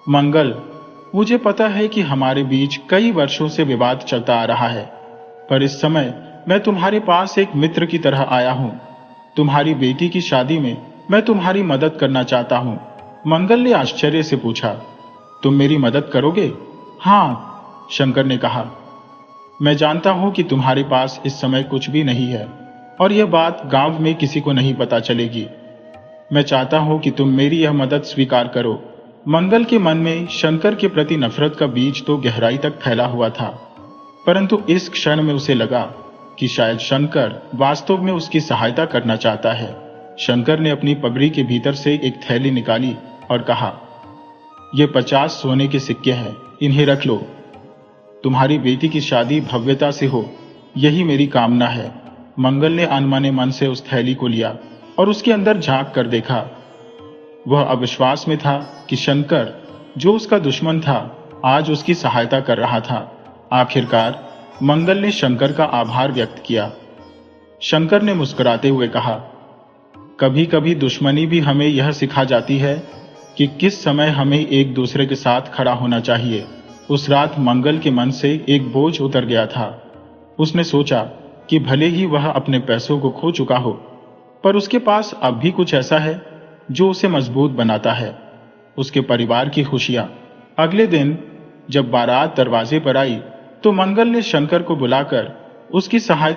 मंगल, मुझे पता है कि हमारे बीच कई वर्षों से विवाद चलता आ रहा है, पर इस समय मैं तुम्हारे पास एक मित्र की तरह आया हूं। तुम्हारी बेटी की शादी में मैं तुम्हारी मदद करना चाहता हूं। मंगल ने आश्चर्य से पूछा, तुम मेरी मदद करोगे? हाँ, शंकर ने कहा। मैं जानता हूं कि तुम्हारे पास इस समय कुछ भी नहीं है और यह बात गांव में किसी को नहीं पता चलेगी। मैं चाहता हूं कि तुम मेरी यह मदद स्वीकार करो। मंगल के मन में शंकर के प्रति नफरत का बीज तो गहराई तक फैला हुआ था, परंतु इस क्षण में उसे लगा कि शायद शंकर वास्तव में उसकी सहायता करना चाहता है। शंकर ने अपनी पगड़ी के भीतर से एक थैली निकाली और कहा, ये 50 सोने के सिक्के हैं, इन्हें रख लो। तुम्हारी बेटी की शादी भव्यता से हो, यही मेरी कामना है। मंगल ने अनमने मन से उस थैली को लिया और उसके अंदर झांक कर देखा। वह अविश्वास में था कि शंकर, जो उसका दुश्मन था, आज उसकी सहायता कर रहा था। आखिरकार मंगल ने शंकर का आभार व्यक्त किया। शंकर ने मुस्कुराते हुए कहा, कभी कभी दुश्मनी भी हमें यह सिखा जाती है कि किस समय हमें एक दूसरे के साथ खड़ा होना चाहिए। उस रात मंगल के मन से एक बोझ उतर गया था। उसने सोचा, कि भले ही वह अपने पैसों को खो चुका हो, पर उसके पास अब भी कुछ ऐसा है जो उसे मजबूत बनाता है। उसके परिवार की खुशियां। अगले दिन जब बारात दरवाजे पर आई, तो मंगल ने शंकर को बुलाकर उसकी सहायता